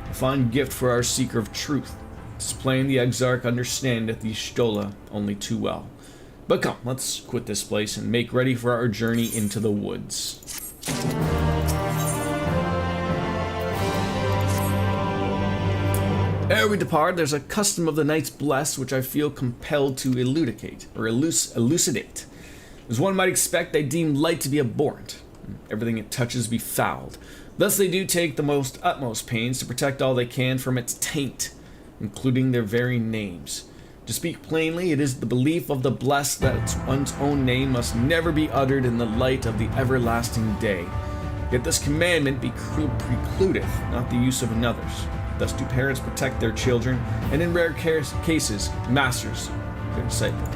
A fine gift for our seeker of truth. It's plain the Exarch understandeth the Stola only too well. But come, let's quit this place and make ready for our journey into the woods. Ere we depart, there's a custom of the Knights Blessed which I feel compelled to elucidate. As one might expect, they deem light to be abhorrent, and everything it touches be fouled. Thus they do take the utmost pains to protect all they can from its taint, including their very names. To speak plainly, it is the belief of the blessed that one's own name must never be uttered in the light of the everlasting day. Yet this commandment precludeth not the use of another's. Thus do parents protect their children, and in rare cases, masters their disciples.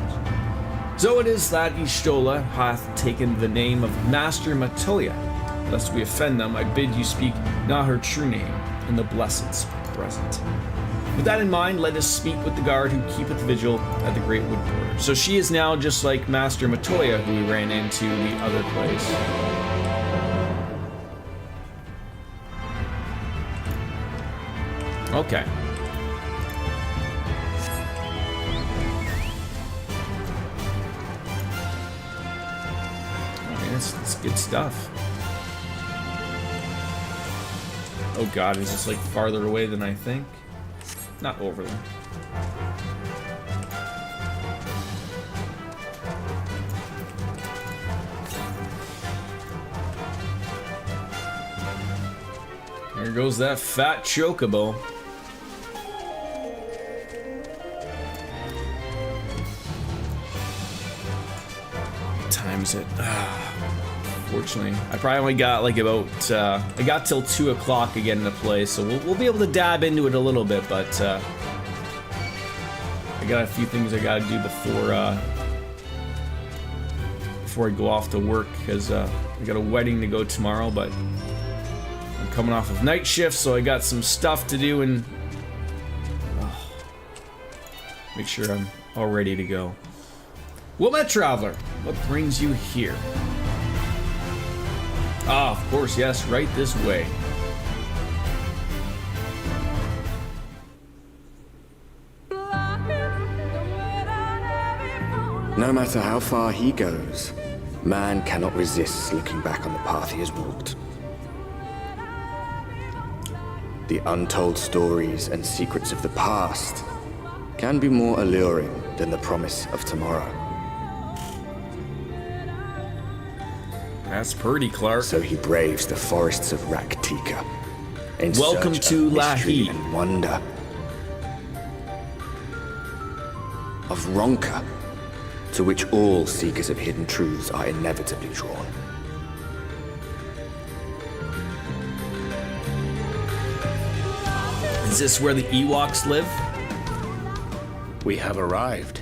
So it is that Y'shtola hath taken the name of Master Matoya. Lest we offend them, I bid you speak not her true name in the blessed's present. With that in mind, let us speak with the guard who keepeth vigil at the great wood border. So she is now just like Master Matoya, who we ran into the other place. Okay. I mean, it's good stuff. Oh god, is this like farther away than I think? Not overly. Here goes that fat chocobo. What time is it? Fortunately, I probably only got like about, I got till 2 o'clock to get into play, so we'll be able to dab into it a little bit, but I got a few things I gotta do before I go off to work, because I got a wedding to go tomorrow, but I'm coming off of night shift, so I got some stuff to do and make sure I'm all ready to go. Well, my traveler, what brings you here? Ah, of course, yes, right this way. No matter how far he goes, man cannot resist looking back on the path he has walked. The untold stories and secrets of the past can be more alluring than the promise of tomorrow. That's pretty, Clark. So he braves the forests of Raktika. In Welcome search to of mystery Lahi. and wonder. Of Ronka, to which all seekers of hidden truths are inevitably drawn. Is this where the Ewoks live? We have arrived.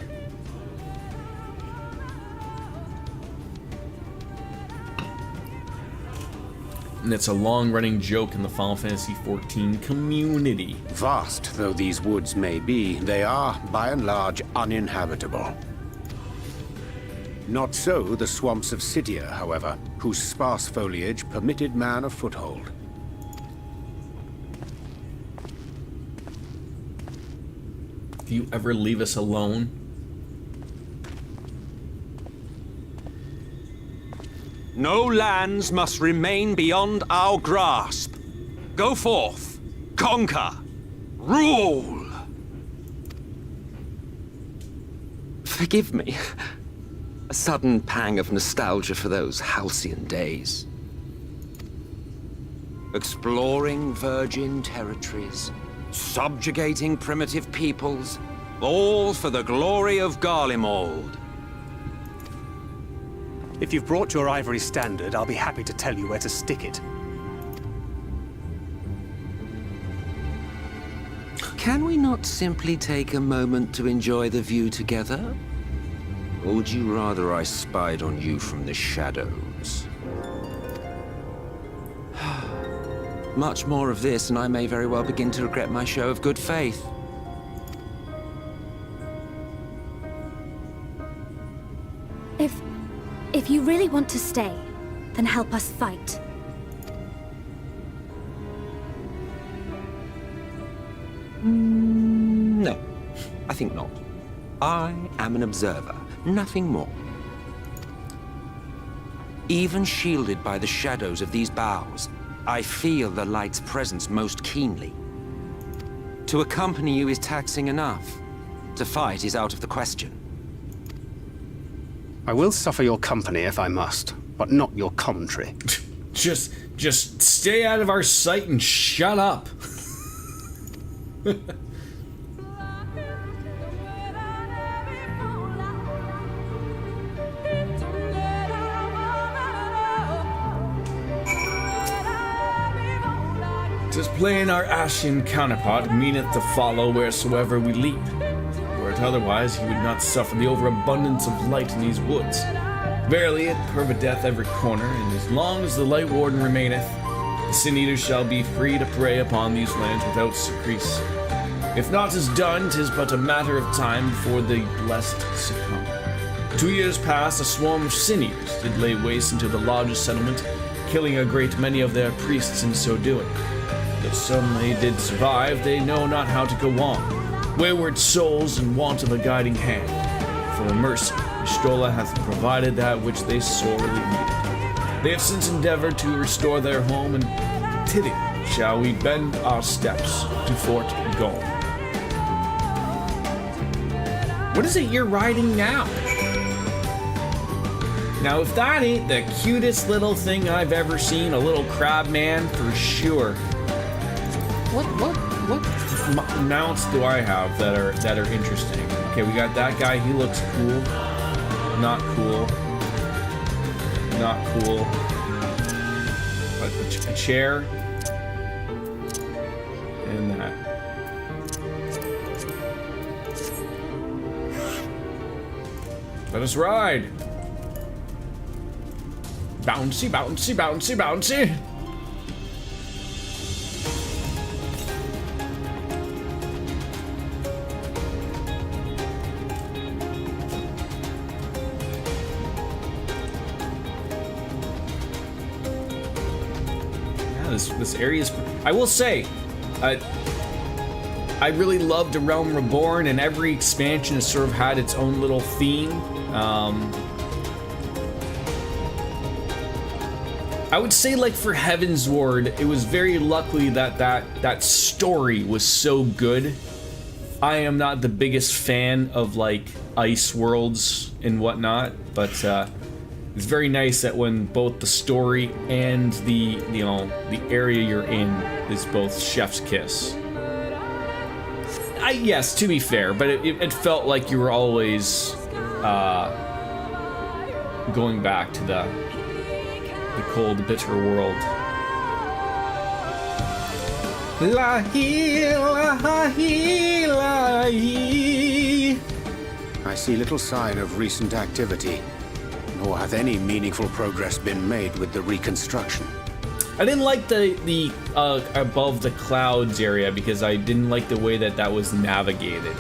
And it's a long-running joke in the Final Fantasy XIV community. Vast though these woods may be, they are, by and large, uninhabitable. Not so the swamps of Cydia, however, whose sparse foliage permitted man a foothold. Do you ever leave us alone? No lands must remain beyond our grasp. Go forth, conquer, rule! Forgive me. A sudden pang of nostalgia for those halcyon days. Exploring virgin territories, subjugating primitive peoples, all for the glory of Garlemald. If you've brought your ivory standard, I'll be happy to tell you where to stick it. Can we not simply take a moment to enjoy the view together? Or would you rather I spied on you from the shadows? Much more of this, and I may very well begin to regret my show of good faith. If you really want to stay, then help us fight. No, I think not. I am an observer, nothing more. Even shielded by the shadows of these boughs, I feel the light's presence most keenly. To accompany you is taxing enough. To fight is out of the question. I will suffer your company if I must, but not your commentary. Just stay out of our sight and shut up. Tis plain our Ashen counterpart meaneth to follow wheresoever we leap. Were it otherwise, he would not suffer the overabundance of light in these woods. Verily, it pervadeth every corner, and as long as the Light Warden remaineth, the Sin-Eaters shall be free to prey upon these lands without surcease. If naught is done, 'tis but a matter of time before the blessed succumb. 2 years past, a swarm of Sin-Eaters did lay waste into the largest settlement, killing a great many of their priests in so doing. Though some they did survive, they know not how to go on. Wayward souls in want of a guiding hand. For in mercy, Y'shtola hath provided that which they sorely needed. They have since endeavored to restore their home, and thither shall we bend our steps to Fort Golem. What is it you're riding now? Now, if that ain't the cutest little thing I've ever seen, a little crab man for sure. What mounts do I have that are interesting? Okay, we got that guy. He looks cool. Not cool. Not cool. A chair. And that. Let us ride. Bouncy, bouncy, bouncy, bouncy. This area is... I will say, I really loved A Realm Reborn, and every expansion has sort of had its own little theme. I would say, like, for Heavensward, it was very lucky that story was so good. I am not the biggest fan of, like, ice worlds and whatnot, but It's very nice that when both the story and the area you're in is both chef's kiss. Yes, to be fair, but it felt like you were always going back to the cold, bitter world. La hee, la hee, la hee. I see little sign of recent activity, nor hath any meaningful progress been made with the reconstruction. I didn't like the above the clouds area because I didn't like the way that was navigated.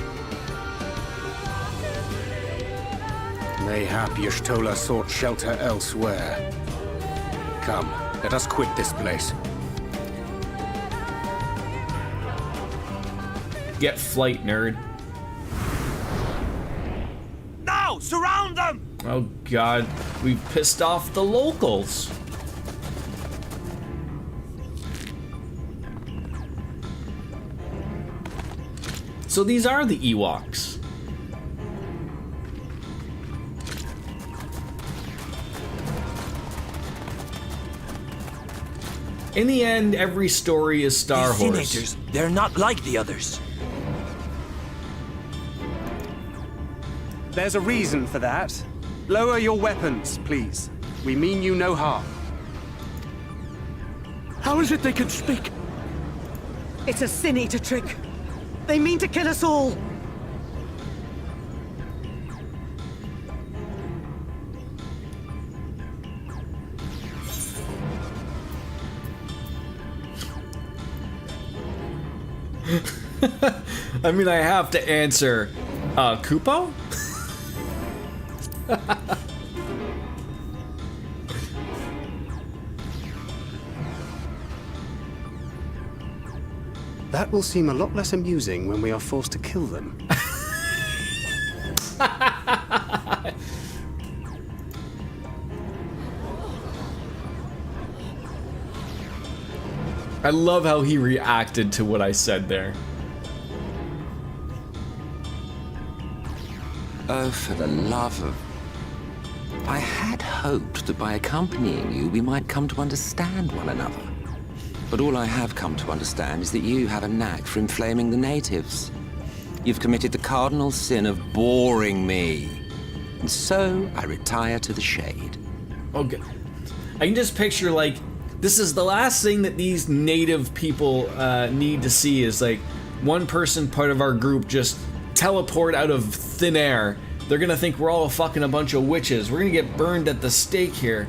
Mayhap Y'shtola sought shelter elsewhere. Come, let us quit this place. Get flight, nerd. Now, surround them! Oh god, we've pissed off the locals. So these are the Ewoks. In the end, every story is Star These Wars. teenagers, they're not like the others. There's a reason for that. Lower your weapons, please. We mean you no harm. How is it they can speak? It's a Sin Eater trick. They mean to kill us all. I mean, I have to answer, Kupo? That will seem a lot less amusing when we are forced to kill them. I love how he reacted to what I said there. Oh, for the love of... I had hoped that by accompanying you, we might come to understand one another. But all I have come to understand is that you have a knack for inflaming the natives. You've committed the cardinal sin of boring me. And so, I retire to the shade. Okay. I can just picture, like, this is the last thing that these native people need to see is, like, one person part of our group just teleport out of thin air. They're gonna think we're all fucking a bunch of witches. We're gonna get burned at the stake here.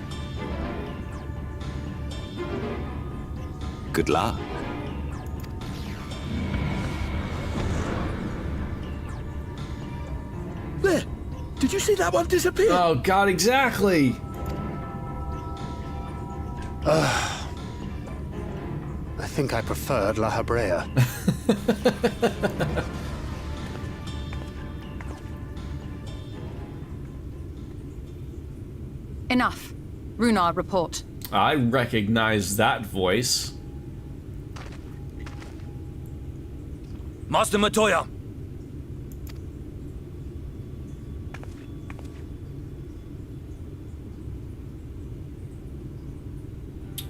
Good luck. There! Did you see that one disappear? Oh god, exactly! I think I preferred La Habrea. Enough. Runar, report. I recognize that voice. Master Matoya!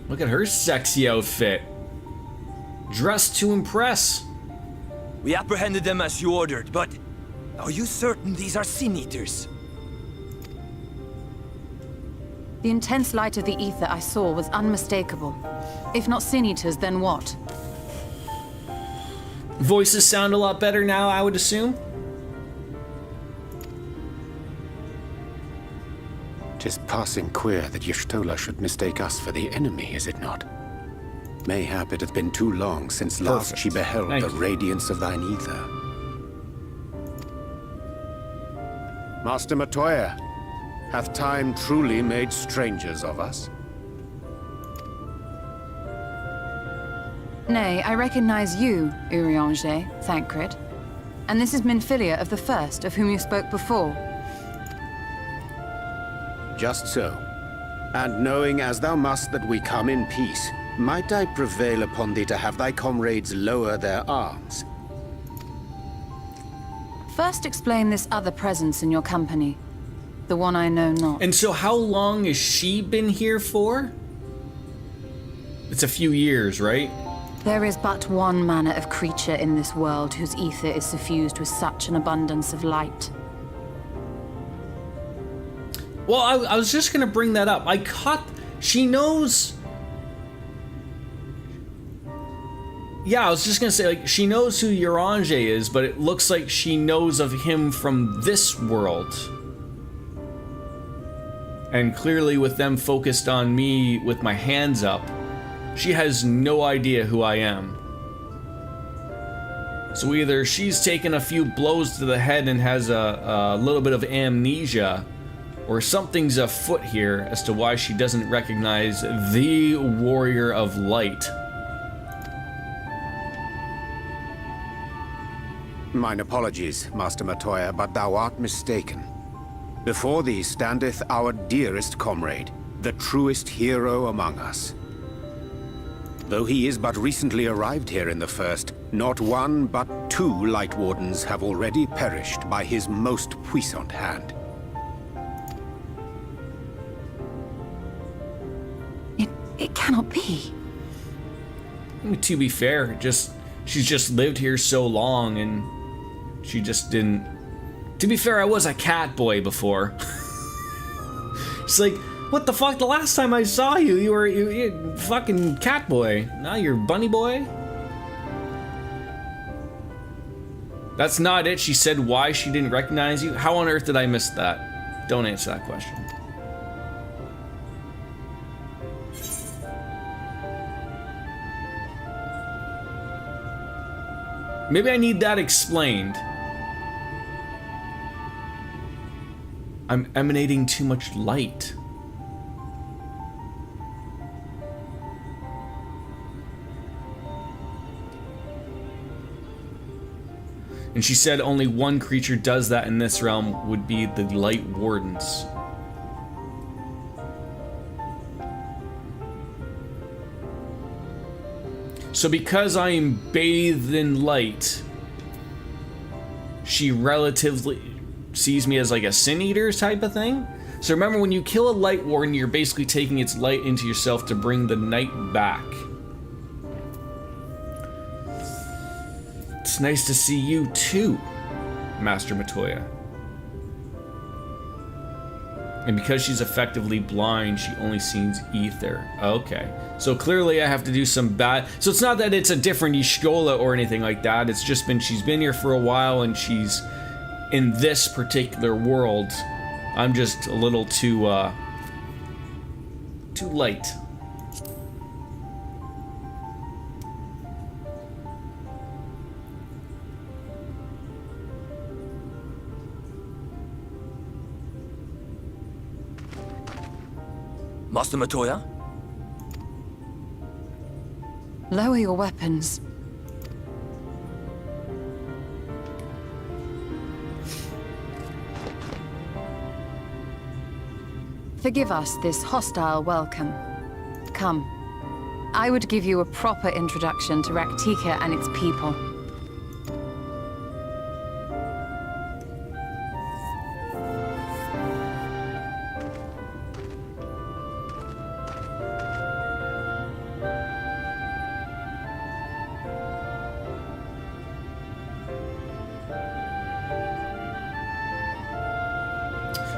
Look at her sexy outfit. Dressed to impress. We apprehended them as you ordered, but are you certain these are Sin Eaters? The intense light of the ether I saw was unmistakable. If not Sin Eaters, then what? Voices sound a lot better now, I would assume. Tis passing queer that Y'shtola should mistake us for the enemy, is it not? Mayhap it hath been too long since last she beheld the radiance of thine ether. Master Matoya, hath time truly made strangers of us? Nay, I recognize you, Urianger, Thancred. And this is Minfilia of the First, of whom you spoke before. Just so. And knowing as thou must that we come in peace, might I prevail upon thee to have thy comrades lower their arms? First explain this other presence in your company. The one I know not. And so how long has she been here for? It's a few years, right? There is but one manner of creature in this world whose ether is suffused with such an abundance of light. Well, I was just gonna bring that up. She knows... Yeah, I was just gonna say, like, she knows who Urange is, but it looks like she knows of him from this world. And clearly with them focused on me with my hands up, she has no idea who I am. So either she's taken a few blows to the head and has a little bit of amnesia, or something's afoot here as to why she doesn't recognize the Warrior of Light. Mine apologies, Master Matoya, but thou art mistaken. Before thee standeth our dearest comrade, the truest hero among us. Though he is but recently arrived here in the First, not one but 2 Light Wardens have already perished by his most puissant hand. It cannot be. To be fair, she's just lived here so long and she just didn't... To be fair, I was a cat boy before. It's like, what the fuck? The last time I saw you, you were fucking cat boy. Now you're bunny boy? That's not it. She said why she didn't recognize you. How on earth did I miss that? Don't answer that question. Maybe I need that explained. I'm emanating too much light. And she said only one creature does that in this realm, would be the Light Wardens. So because I am bathed in light, she relatively sees me as like a sin eater type of thing. So remember, when you kill a Light Warden, you're basically taking its light into yourself to bring the night back. It's nice to see you too, Master Matoya. And because she's effectively blind, she only sees ether. Okay. So clearly I have to do some bad... So it's not that it's a different Ishkola or anything like that. It's just she's been here for a while and she's in this particular world. I'm just a little too light. Master Matoya? Lower your weapons. Forgive us this hostile welcome. Come. I would give you a proper introduction to Raktika and its people.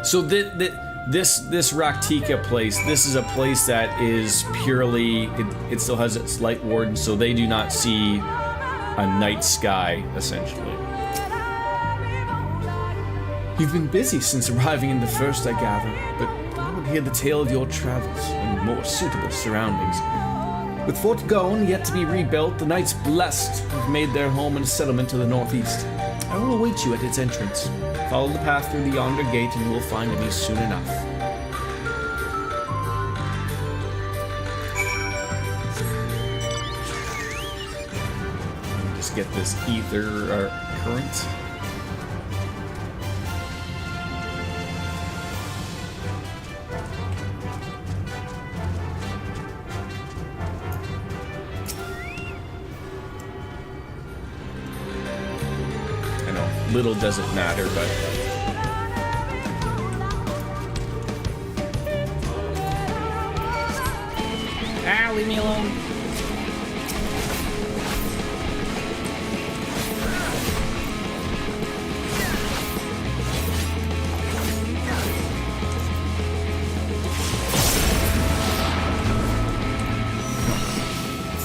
So this Raktika place, this is a place that is purely, it still has its Light Warden, so they do not see a night sky, essentially. You've been busy since arriving in the First, I gather, but I would hear the tale of your travels in more suitable surroundings. With Fort Gone yet to be rebuilt, the Knights Blessed have made their home in a settlement to the northeast. I will await you at its entrance. Follow the path through the yonder gate and you will find me soon enough. Just get this ether current. Little does it matter, but leave me alone.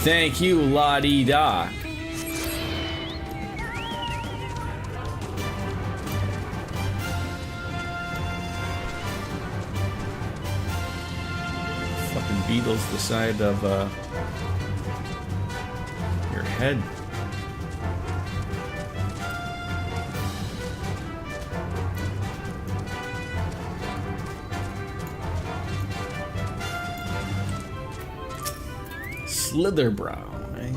Thank you, la-dee-da. Fucking beetles the side of your head. Slitherbrow, eh?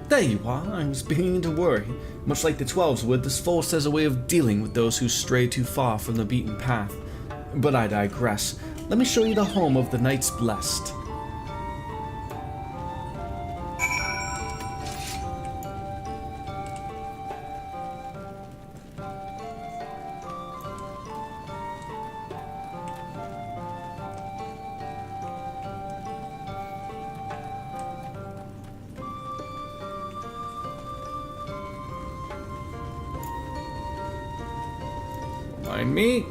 There you are. I was beginning to worry. Much like the 12s would, this force has a way of dealing with those who stray too far from the beaten path. But I digress. Let me show you the home of the Knights Blessed. Mind me.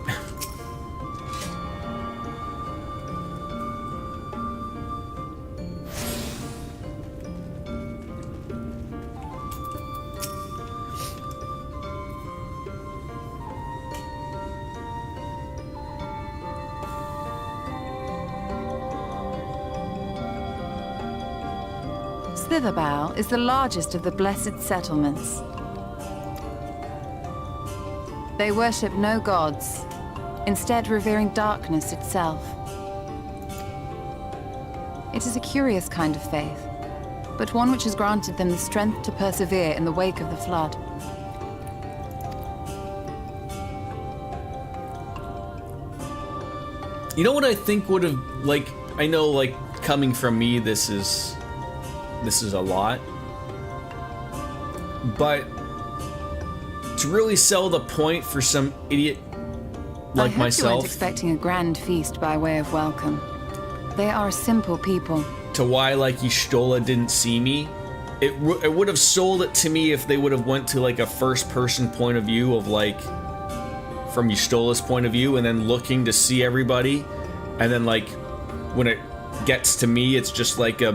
Slitherbow is the largest of the blessed settlements. They worship no gods, instead revering darkness itself. It is a curious kind of faith, but one which has granted them the strength to persevere in the wake of the flood. You know what I think would have, like, I know, like, coming from me, this is a lot. But to really sell the point for some idiot like I hope myself. you weren't expecting a grand feast by way of welcome. They are a simple people. To why, like, Y'shtola didn't see me. It would have sold it to me if they would have went to, like, a first-person point of view of, like, from Y'shtola's point of view, and then looking to see everybody, and then, like, when it gets to me, it's just like a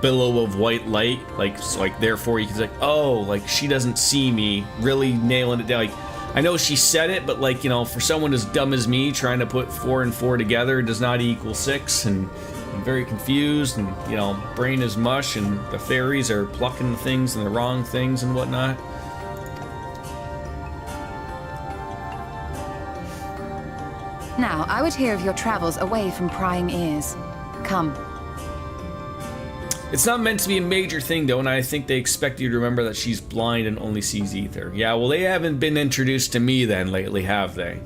billow of white light, like, so, like, therefore you can like, oh, like, she doesn't see me, really nailing it down. Like, I know she said it, but, like, you know, for someone as dumb as me, trying to put 4 and 4 together does not equal 6, and I'm very confused, and, you know, brain is mush, and the fairies are plucking the things and the wrong things and whatnot. Now, I would hear of your travels away from prying ears. Come. It's not meant to be a major thing, though, and I think they expect you to remember that she's blind and only sees ether. Yeah, well, they haven't been introduced to me then lately, have they?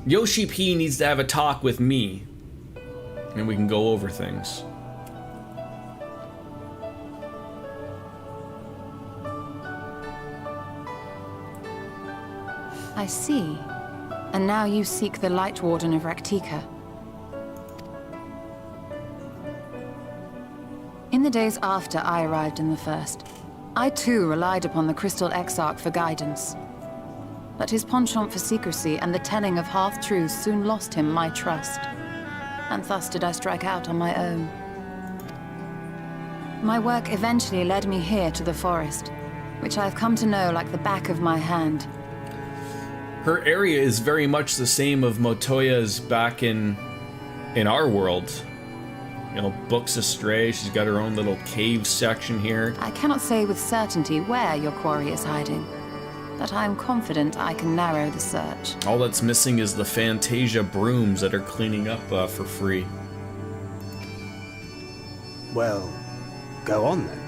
Yoshi P needs to have a talk with me, and we can go over things. I see. And now you seek the Light Warden of Raktika. In the days after I arrived in the First, I too relied upon the Crystal Exarch for guidance. But his penchant for secrecy and the telling of half-truths soon lost him my trust. And thus did I strike out on my own. My work eventually led me here to the forest, which I have come to know like the back of my hand. Her area is very much the same of Motoya's back in our world. You know, books astray, she's got her own little cave section here. I cannot say with certainty where your quarry is hiding, but I am confident I can narrow the search. All that's missing is the Fantasia brooms that are cleaning up for free. Well, go on then.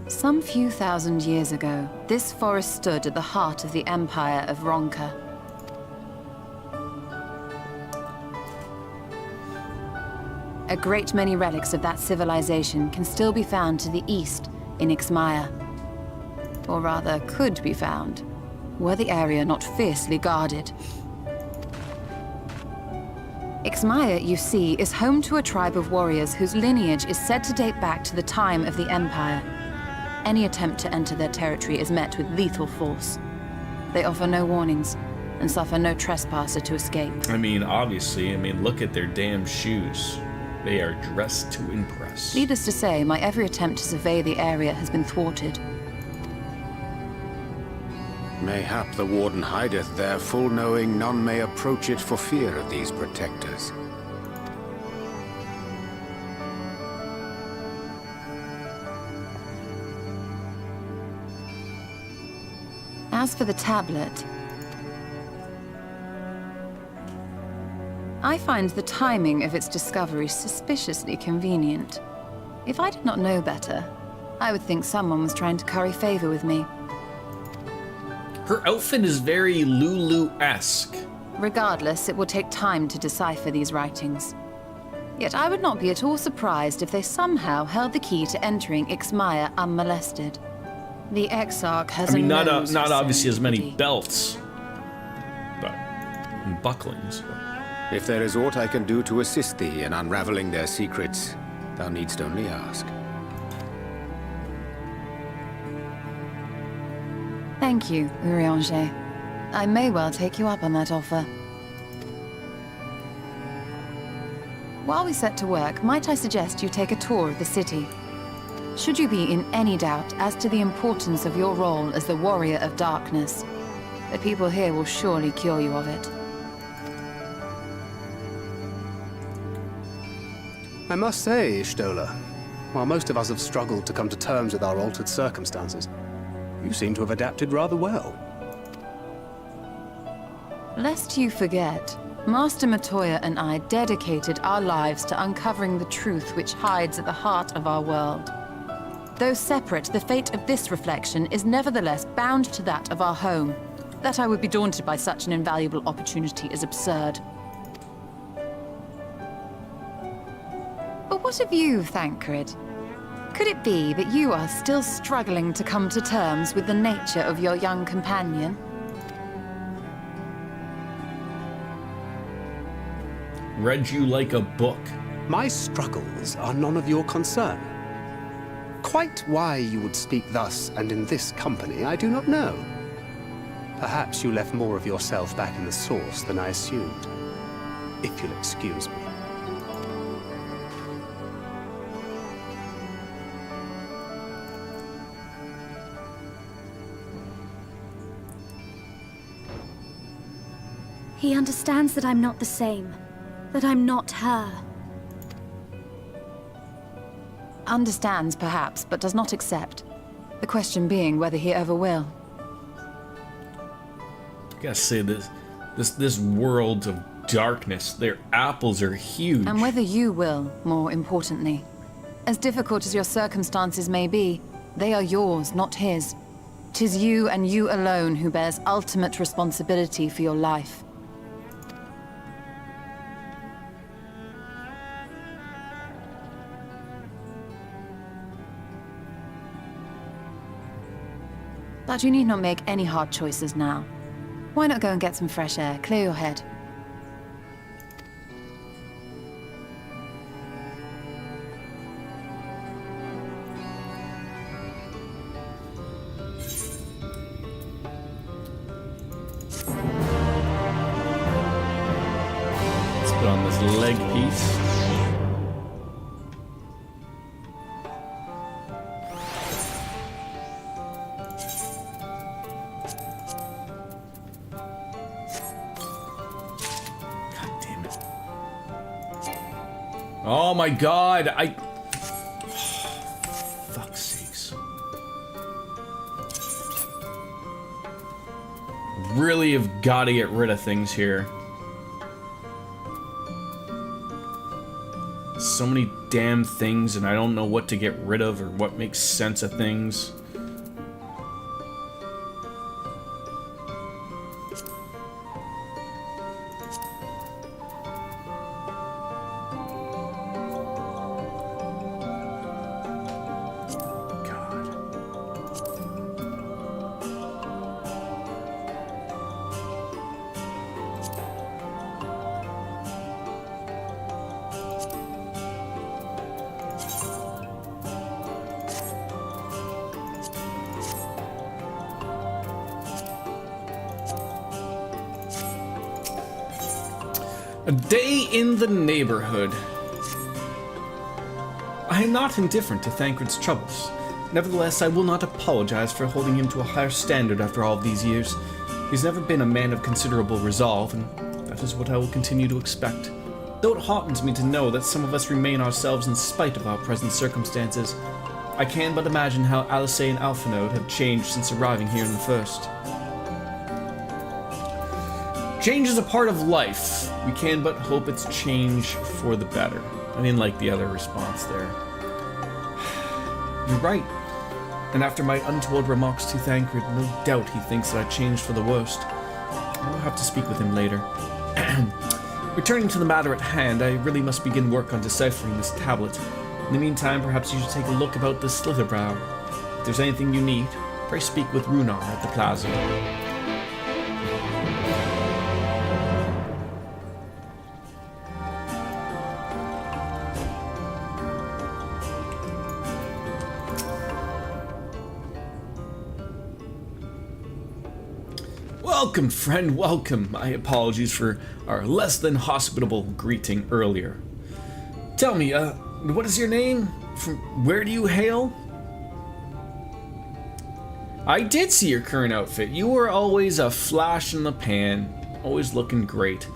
Some few thousand years ago, this forest stood at the heart of the Empire of Ronka. A great many relics of that civilization can still be found to the east in Ixmaya. Or rather, could be found, were the area not fiercely guarded. Ixmaya, you see, is home to a tribe of warriors whose lineage is said to date back to the time of the Empire. Any attempt to enter their territory is met with lethal force. They offer no warnings, and suffer no trespasser to escape. I mean, obviously, look at their damn shoes. They are dressed to impress. Needless to say, my every attempt to survey the area has been thwarted. Mayhap the Warden hideth there, full knowing none may approach it for fear of these protectors. As for the tablet, I find the timing of its discovery suspiciously convenient. If I did not know better, I would think someone was trying to curry favor with me. Her outfit is very Lulu-esque. Regardless, it will take time to decipher these writings. Yet I would not be at all surprised if they somehow held the key to entering Ixmaya unmolested. The Exarch has not obviously as many belts, but and bucklings. If there is aught I can do to assist thee in unraveling their secrets, thou needst only ask. Thank you, Urianger. I may well take you up on that offer. While we set to work, might I suggest you take a tour of the city? Should you be in any doubt as to the importance of your role as the Warrior of Darkness, the people here will surely cure you of it. I must say, Stola, while most of us have struggled to come to terms with our altered circumstances, you seem to have adapted rather well. Lest you forget, Master Matoya and I dedicated our lives to uncovering the truth which hides at the heart of our world. Though separate, the fate of this reflection is nevertheless bound to that of our home. That I would be daunted by such an invaluable opportunity is absurd. But what of you, Thancred? Could it be that you are still struggling to come to terms with the nature of your young companion? Read you like a book. My struggles are none of your concern. Quite why you would speak thus and in this company, I do not know. Perhaps you left more of yourself back in the source than I assumed. If you'll excuse me. He understands that I'm not the same. That I'm not her. Understands, perhaps, but does not accept. The question being whether he ever will. I gotta say, this world of darkness, their apples are huge. And whether you will, more importantly. As difficult as your circumstances may be, they are yours, not his. 'Tis you and you alone who bears ultimate responsibility for your life. But you need not make any hard choices now. Why not go and get some fresh air, clear your head? Let's put on this leg piece. Oh my god, fuck's sakes. Really have got to get rid of things here. So many damn things and I don't know what to get rid of or what makes sense of things. God. A day in the neighborhood. I am not indifferent to Thancred's troubles. Nevertheless, I will not apologize for holding him to a higher standard after all of these years. He's never been a man of considerable resolve, and that is what I will continue to expect. Though it heartens me to know that some of us remain ourselves in spite of our present circumstances, I can but imagine how Alice and Alphinaud have changed since arriving here in the first. Change is a part of life. We can but hope it's change for the better. I didn't like the other response there. You're right. And after my untoward remarks to Thancred, no doubt he thinks that I changed for the worst. I will have to speak with him later. Returning to the matter at hand, I really must begin work on deciphering this tablet. In the meantime, perhaps you should take a look about this Slitterbrow. If there's anything you need, pray speak with Runar at the plaza. Welcome, friend, welcome. My apologies for our less than hospitable greeting earlier. Tell me, what is your name? From where do you hail? I did see your current outfit. You were always a flash in the pan, always looking great.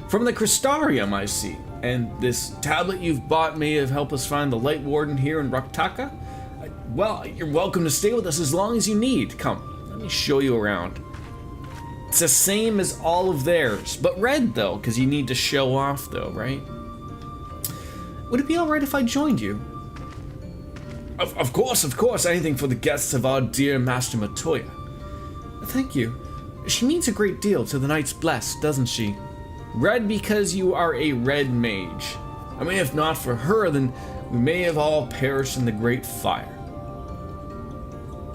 From the Crystarium, I see. And this tablet you've bought may have helped us find the Light Warden here in Raktaka? Well, you're welcome to stay with us as long as you need. Come, let me show you around. It's the same as all of theirs, but red though, because you need to show off though, right? Would it be alright if I joined you? Of course, anything for the guests of our dear Master Matoya. Thank you. She means a great deal to the Knights Blessed, doesn't she? Red because you are a red mage. I mean, if not for her, then we may have all perished in the great fire.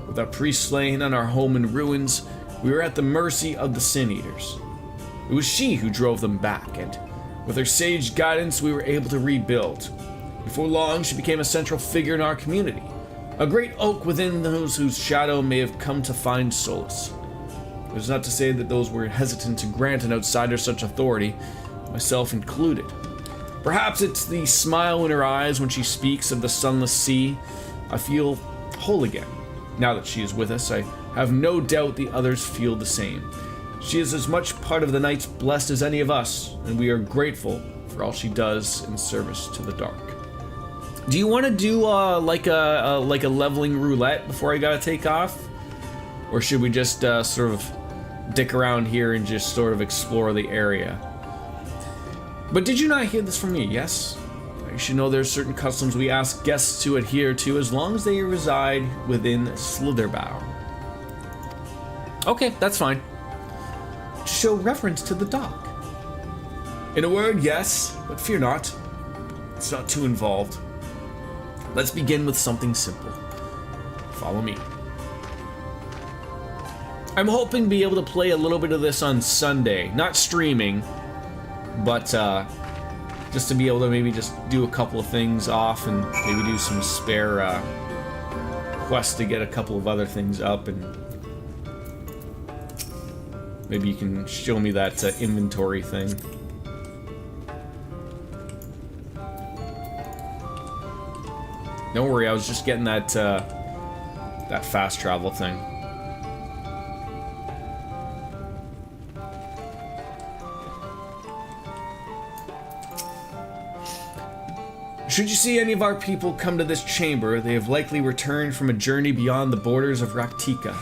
With our priest slain and our home in ruins, we were at the mercy of the Sin Eaters. It was she who drove them back, and with her sage guidance, we were able to rebuild. Before long, she became a central figure in our community, a great oak within those whose shadow may have come to find solace. It was not to say that those were hesitant to grant an outsider such authority, myself included. Perhaps it's the smile in her eyes when she speaks of the sunless sea. I feel whole again. Now that she is with us, I have no doubt the others feel the same. She is as much part of the Knights Blessed as any of us, and we are grateful for all she does in service to the dark. Do you want to do like a leveling roulette before I gotta take off, or should we just sort of dick around here and just sort of explore the area? But did you not hear this from me? Yes. You should know there's certain customs we ask guests to adhere to as long as they reside within Slitherbow. Okay, that's fine. To show reverence to the dog. In a word, yes, but fear not. It's not too involved. Let's begin with something simple. Follow me. I'm hoping to be able to play a little bit of this on Sunday. Not streaming, but just to be able to maybe just do a couple of things off and maybe do some spare quests to get a couple of other things up, and maybe you can show me that inventory thing. Don't worry, I was just getting that that fast travel thing. Should you see any of our people come to this chamber, they have likely returned from a journey beyond the borders of Raktika.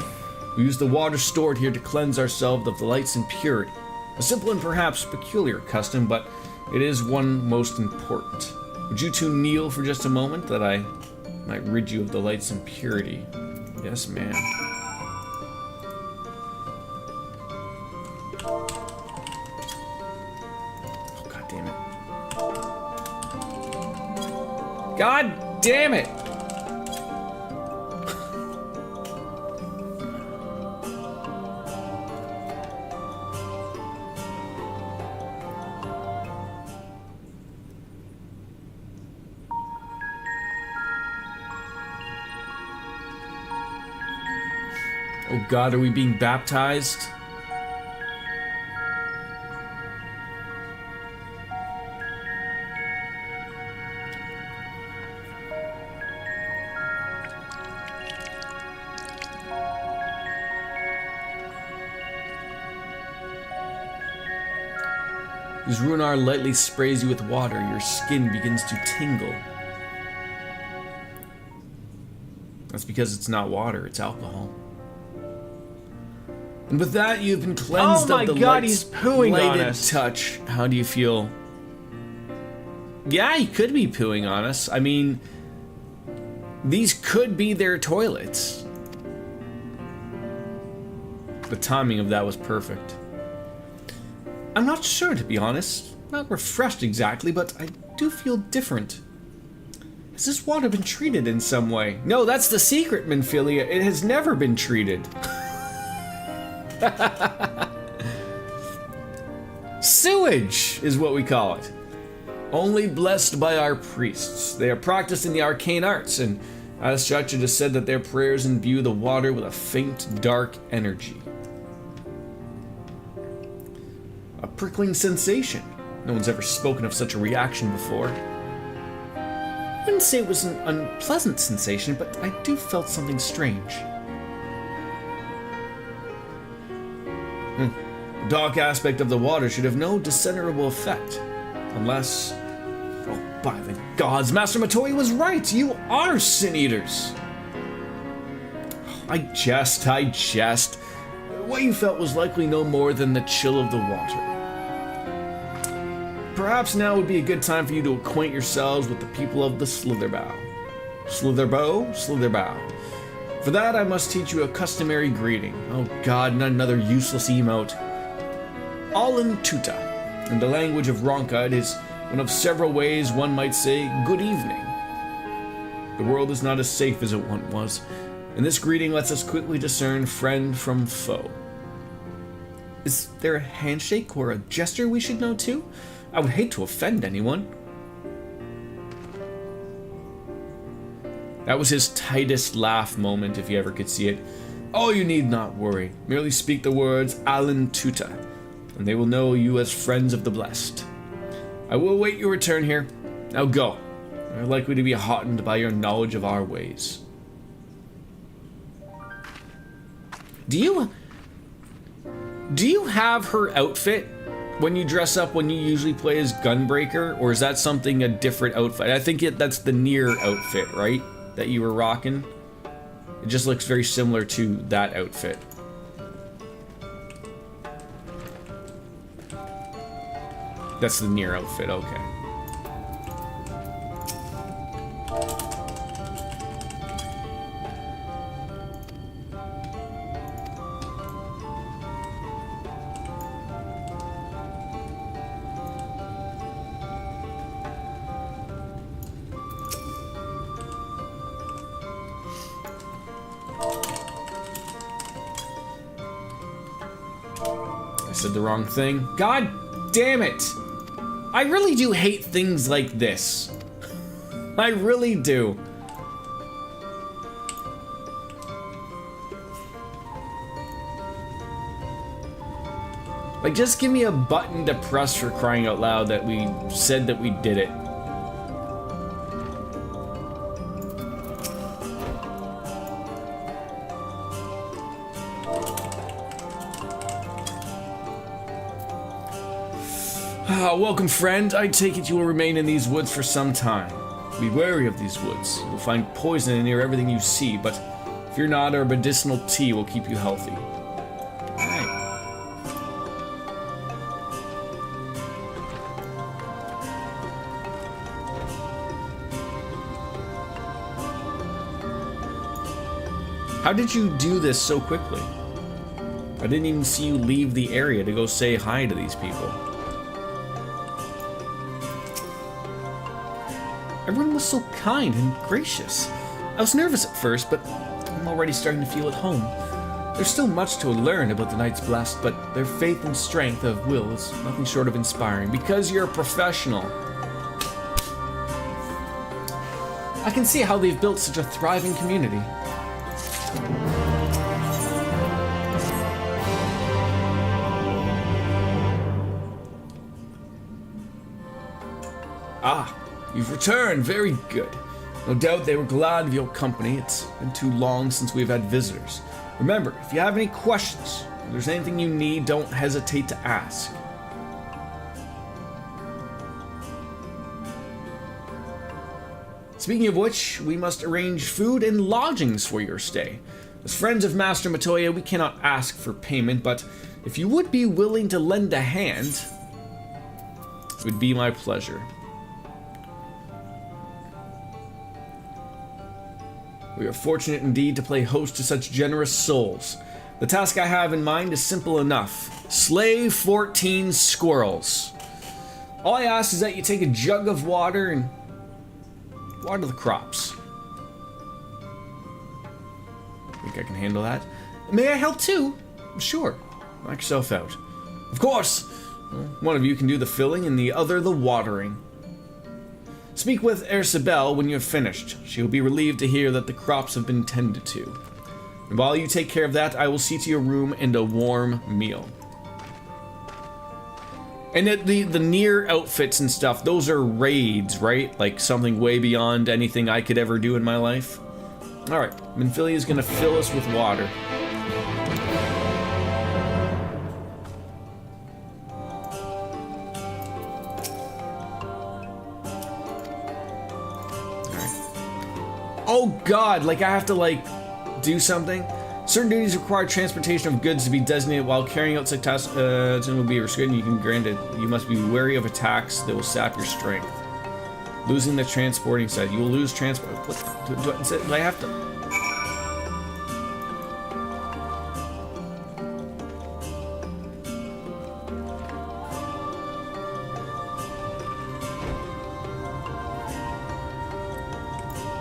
We use the water stored here to cleanse ourselves of the light's impurity. A simple and perhaps peculiar custom, but it is one most important. Would you two kneel for just a moment, that I might rid you of the light's impurity? Yes, ma'am. Oh, God damn it. God damn it! Oh God, are we being baptized? As Runar lightly sprays you with water, your skin begins to tingle. That's because it's not water, it's alcohol. And with that, you've been cleansed Oh my of the God, light's he's pooing on bladed us. touch. How do you feel? Yeah, he could be pooing on us. I mean, these could be their toilets. The timing of that was perfect. I'm not sure, to be honest. Not refreshed exactly, but I do feel different. Has this water been treated in some way? No, that's the secret, Minfilia. It has never been treated. Sewage is what we call it. Only blessed by our priests. They are practiced in the arcane arts, and as such it is said that their prayers imbue the water with a faint, dark energy. A prickling sensation. No one's ever spoken of such a reaction before. I wouldn't say it was an unpleasant sensation, but I do felt something strange. The dark aspect of the water should have no discernible effect. Unless... Oh, by the gods, Master Matoi was right! You are sin-eaters! I jest. What you felt was likely no more than the chill of the water. Perhaps now would be a good time for you to acquaint yourselves with the people of the Slitherbow. Slitherbow. For that, I must teach you a customary greeting. Oh god, not another useless emote. Allen Tuta. In the language of Ronka, it is one of several ways one might say good evening. The world is not as safe as it once was, and this greeting lets us quickly discern friend from foe. Is there a handshake or a gesture we should know too? I would hate to offend anyone. That was his tightest laugh moment, if you ever could see it. Oh, you need not worry. Merely speak the words Allen Tuta, and they will know you as friends of the blessed. I will await your return here. Now go. You're likely to be heartened by your knowledge of our ways. Do you have her outfit when you dress up when you usually play as Gunbreaker, or is that something a different outfit? I think that's the Nier outfit, right? That you were rocking. It just looks very similar to that outfit. That's the Nier outfit, okay. I said the wrong thing. God damn it! I really do hate things like this. I really do. Like, just give me a button to press for crying out loud that we said that we did it. Welcome, friend. I take it you will remain in these woods for some time. Be wary of these woods. You will find poison in near everything you see, but fear not, our medicinal tea will keep you healthy. Alright. How did you do this so quickly? I didn't even see you leave the area to go say hi to these people. Everyone was so kind and gracious. I was nervous at first, but I'm already starting to feel at home. There's still much to learn about the Knights Blessed, but their faith and strength of will is nothing short of inspiring. Because you're a professional, I can see how they've built such a thriving community. Ah. You've returned, very good. No doubt they were glad of your company. It's been too long since we've had visitors. Remember, if you have any questions, if there's anything you need, don't hesitate to ask. Speaking of which, we must arrange food and lodgings for your stay. As friends of Master Matoya, we cannot ask for payment, but if you would be willing to lend a hand, it would be my pleasure. We are fortunate indeed to play host to such generous souls. The task I have in mind is simple enough. Slay 14 squirrels. All I ask is that you take a jug of water and water the crops. Think I can handle that? May I help too? Sure. Knock yourself out. Of course! One of you can do the filling and the other the watering. Speak with Ersabel when you have finished. She will be relieved to hear that the crops have been tended to. And while you take care of that, I will see to your room and a warm meal. And the near outfits and stuff, those are raids, right? Like something way beyond anything I could ever do in my life. Alright, Minfilia is going to fill us with water. Oh god, like I have to like do something? Certain duties require transportation of goods to be designated while carrying out such tasks will be restricted. You can grant it. You must be wary of attacks that will sap your strength. Losing the transporting side. You will lose transport. What? Do I have to?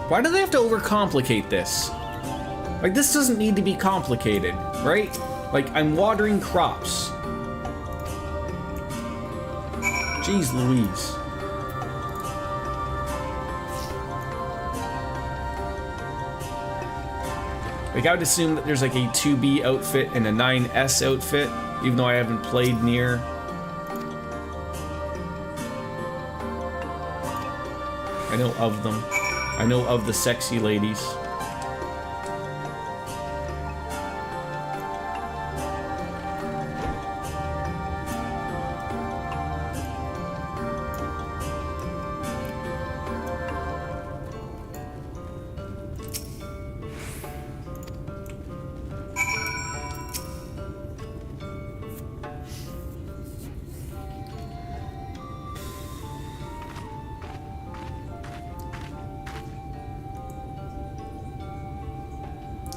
Why do they have to overcomplicate this? Like, this doesn't need to be complicated, right? Like, I'm watering crops. Jeez Louise. Like, I would assume that there's like a 2B outfit and a 9S outfit, even though I haven't played near. I know of them. I know of the sexy ladies.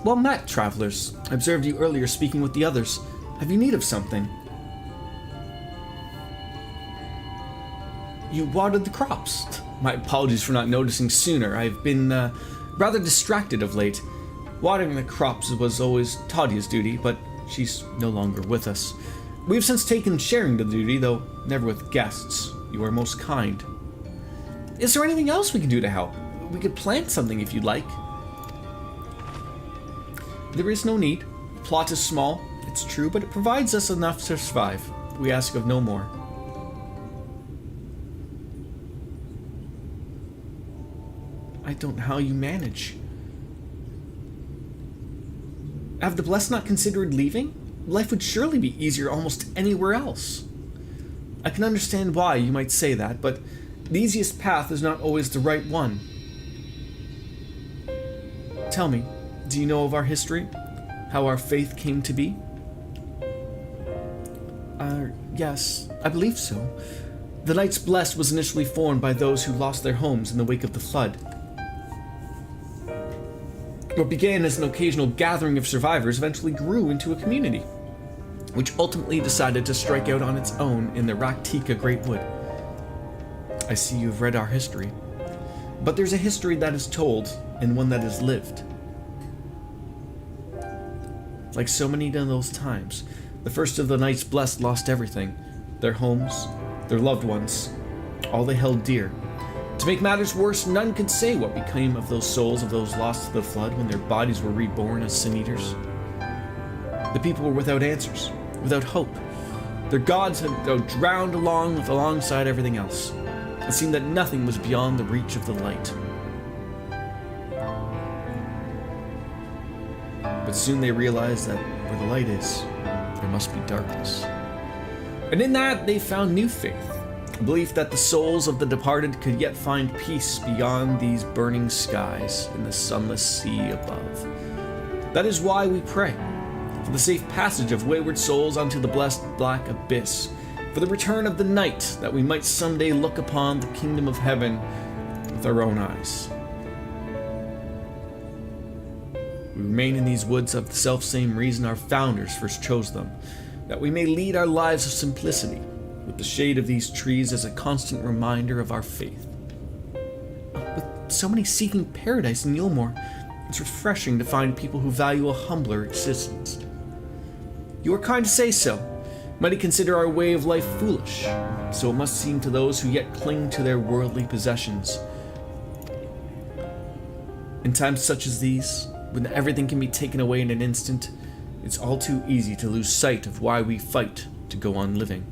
Well met, travelers. I observed you earlier speaking with the others. Have you need of something? You watered the crops. My apologies for not noticing sooner. I've been rather distracted of late. Watering the crops was always Tadia's duty, but she's no longer with us. We have since taken sharing the duty, though never with guests. You are most kind. Is there anything else we can do to help? We could plant something if you'd like. There is no need. The plot is small, it's true, but it provides us enough to survive. We ask of no more. I don't know how you manage. Have the Blessed not considered leaving? Life would surely be easier almost anywhere else. I can understand why you might say that, but the easiest path is not always the right one. Tell me, do you know of our history? How our faith came to be? Yes, I believe so. The Knights Blessed was initially formed by those who lost their homes in the wake of the flood. What began as an occasional gathering of survivors eventually grew into a community, which ultimately decided to strike out on its own in the Raktika Great Wood. I see you've read our history. But there's a history that is told, and one that is lived. Like so many of those times, the first of the Knights Blessed lost everything. Their homes, their loved ones, all they held dear. To make matters worse, none could say what became of those souls of those lost to the flood when their bodies were reborn as sin eaters. The people were without answers, without hope. Their gods had drowned alongside everything else. It seemed that nothing was beyond the reach of the light. But soon they realized that where the light is, there must be darkness. And in that, they found new faith, the belief that the souls of the departed could yet find peace beyond these burning skies in the sunless sea above. That is why we pray, for the safe passage of wayward souls unto the blessed black abyss, for the return of the night, that we might someday look upon the kingdom of heaven with our own eyes. We remain in these woods of the selfsame reason our founders first chose them, that we may lead our lives of simplicity, with the shade of these trees as a constant reminder of our faith. With so many seeking paradise in Yulmore, it's refreshing to find people who value a humbler existence. You are kind to say so. Many consider our way of life foolish, so it must seem to those who yet cling to their worldly possessions. In times such as these, when everything can be taken away in an instant, it's all too easy to lose sight of why we fight to go on living.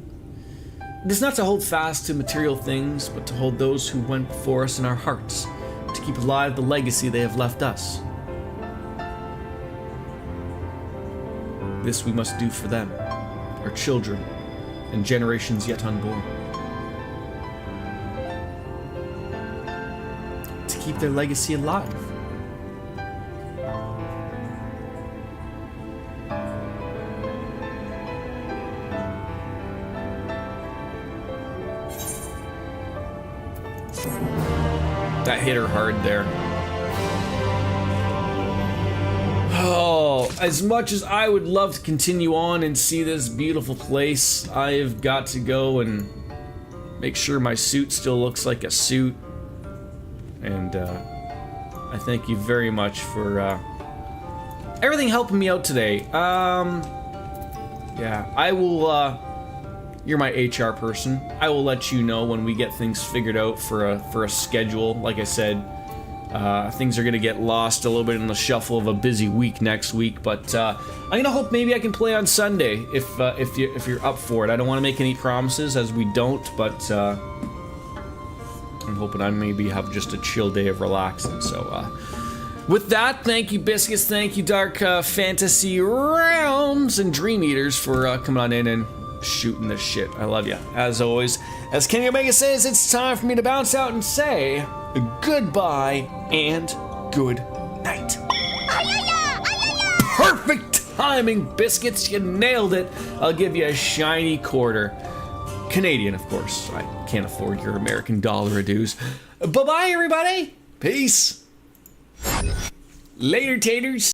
It is not to hold fast to material things, but to hold those who went before us in our hearts, to keep alive the legacy they have left us. This we must do for them, our children, and generations yet unborn. To keep their legacy alive. That hit her hard there. Oh, as much as I would love to continue on and see this beautiful place, I've got to go and make sure my suit still looks like a suit. And I thank you very much for everything helping me out today. Yeah, I will, you're my HR person. I will let you know when we get things figured out for a schedule. Like I said, things are gonna get lost a little bit in the shuffle of a busy week next week, but I'm gonna hope maybe I can play on Sunday if you're up for it. I don't want to make any promises, as we don't, but I'm hoping I maybe have just a chill day of relaxing. So with that, thank you Biscuits, thank you Dark Fantasy Realms and Dream Eaters for coming on in and shooting the shit. I love you. As always, as Kenny Omega says, it's time for me to bounce out and say goodbye and good night. Perfect timing, Biscuits. You nailed it. I'll give you a shiny quarter. Canadian, of course. I can't afford your American dollar dues. Bye-bye, everybody. Peace. Later, taters.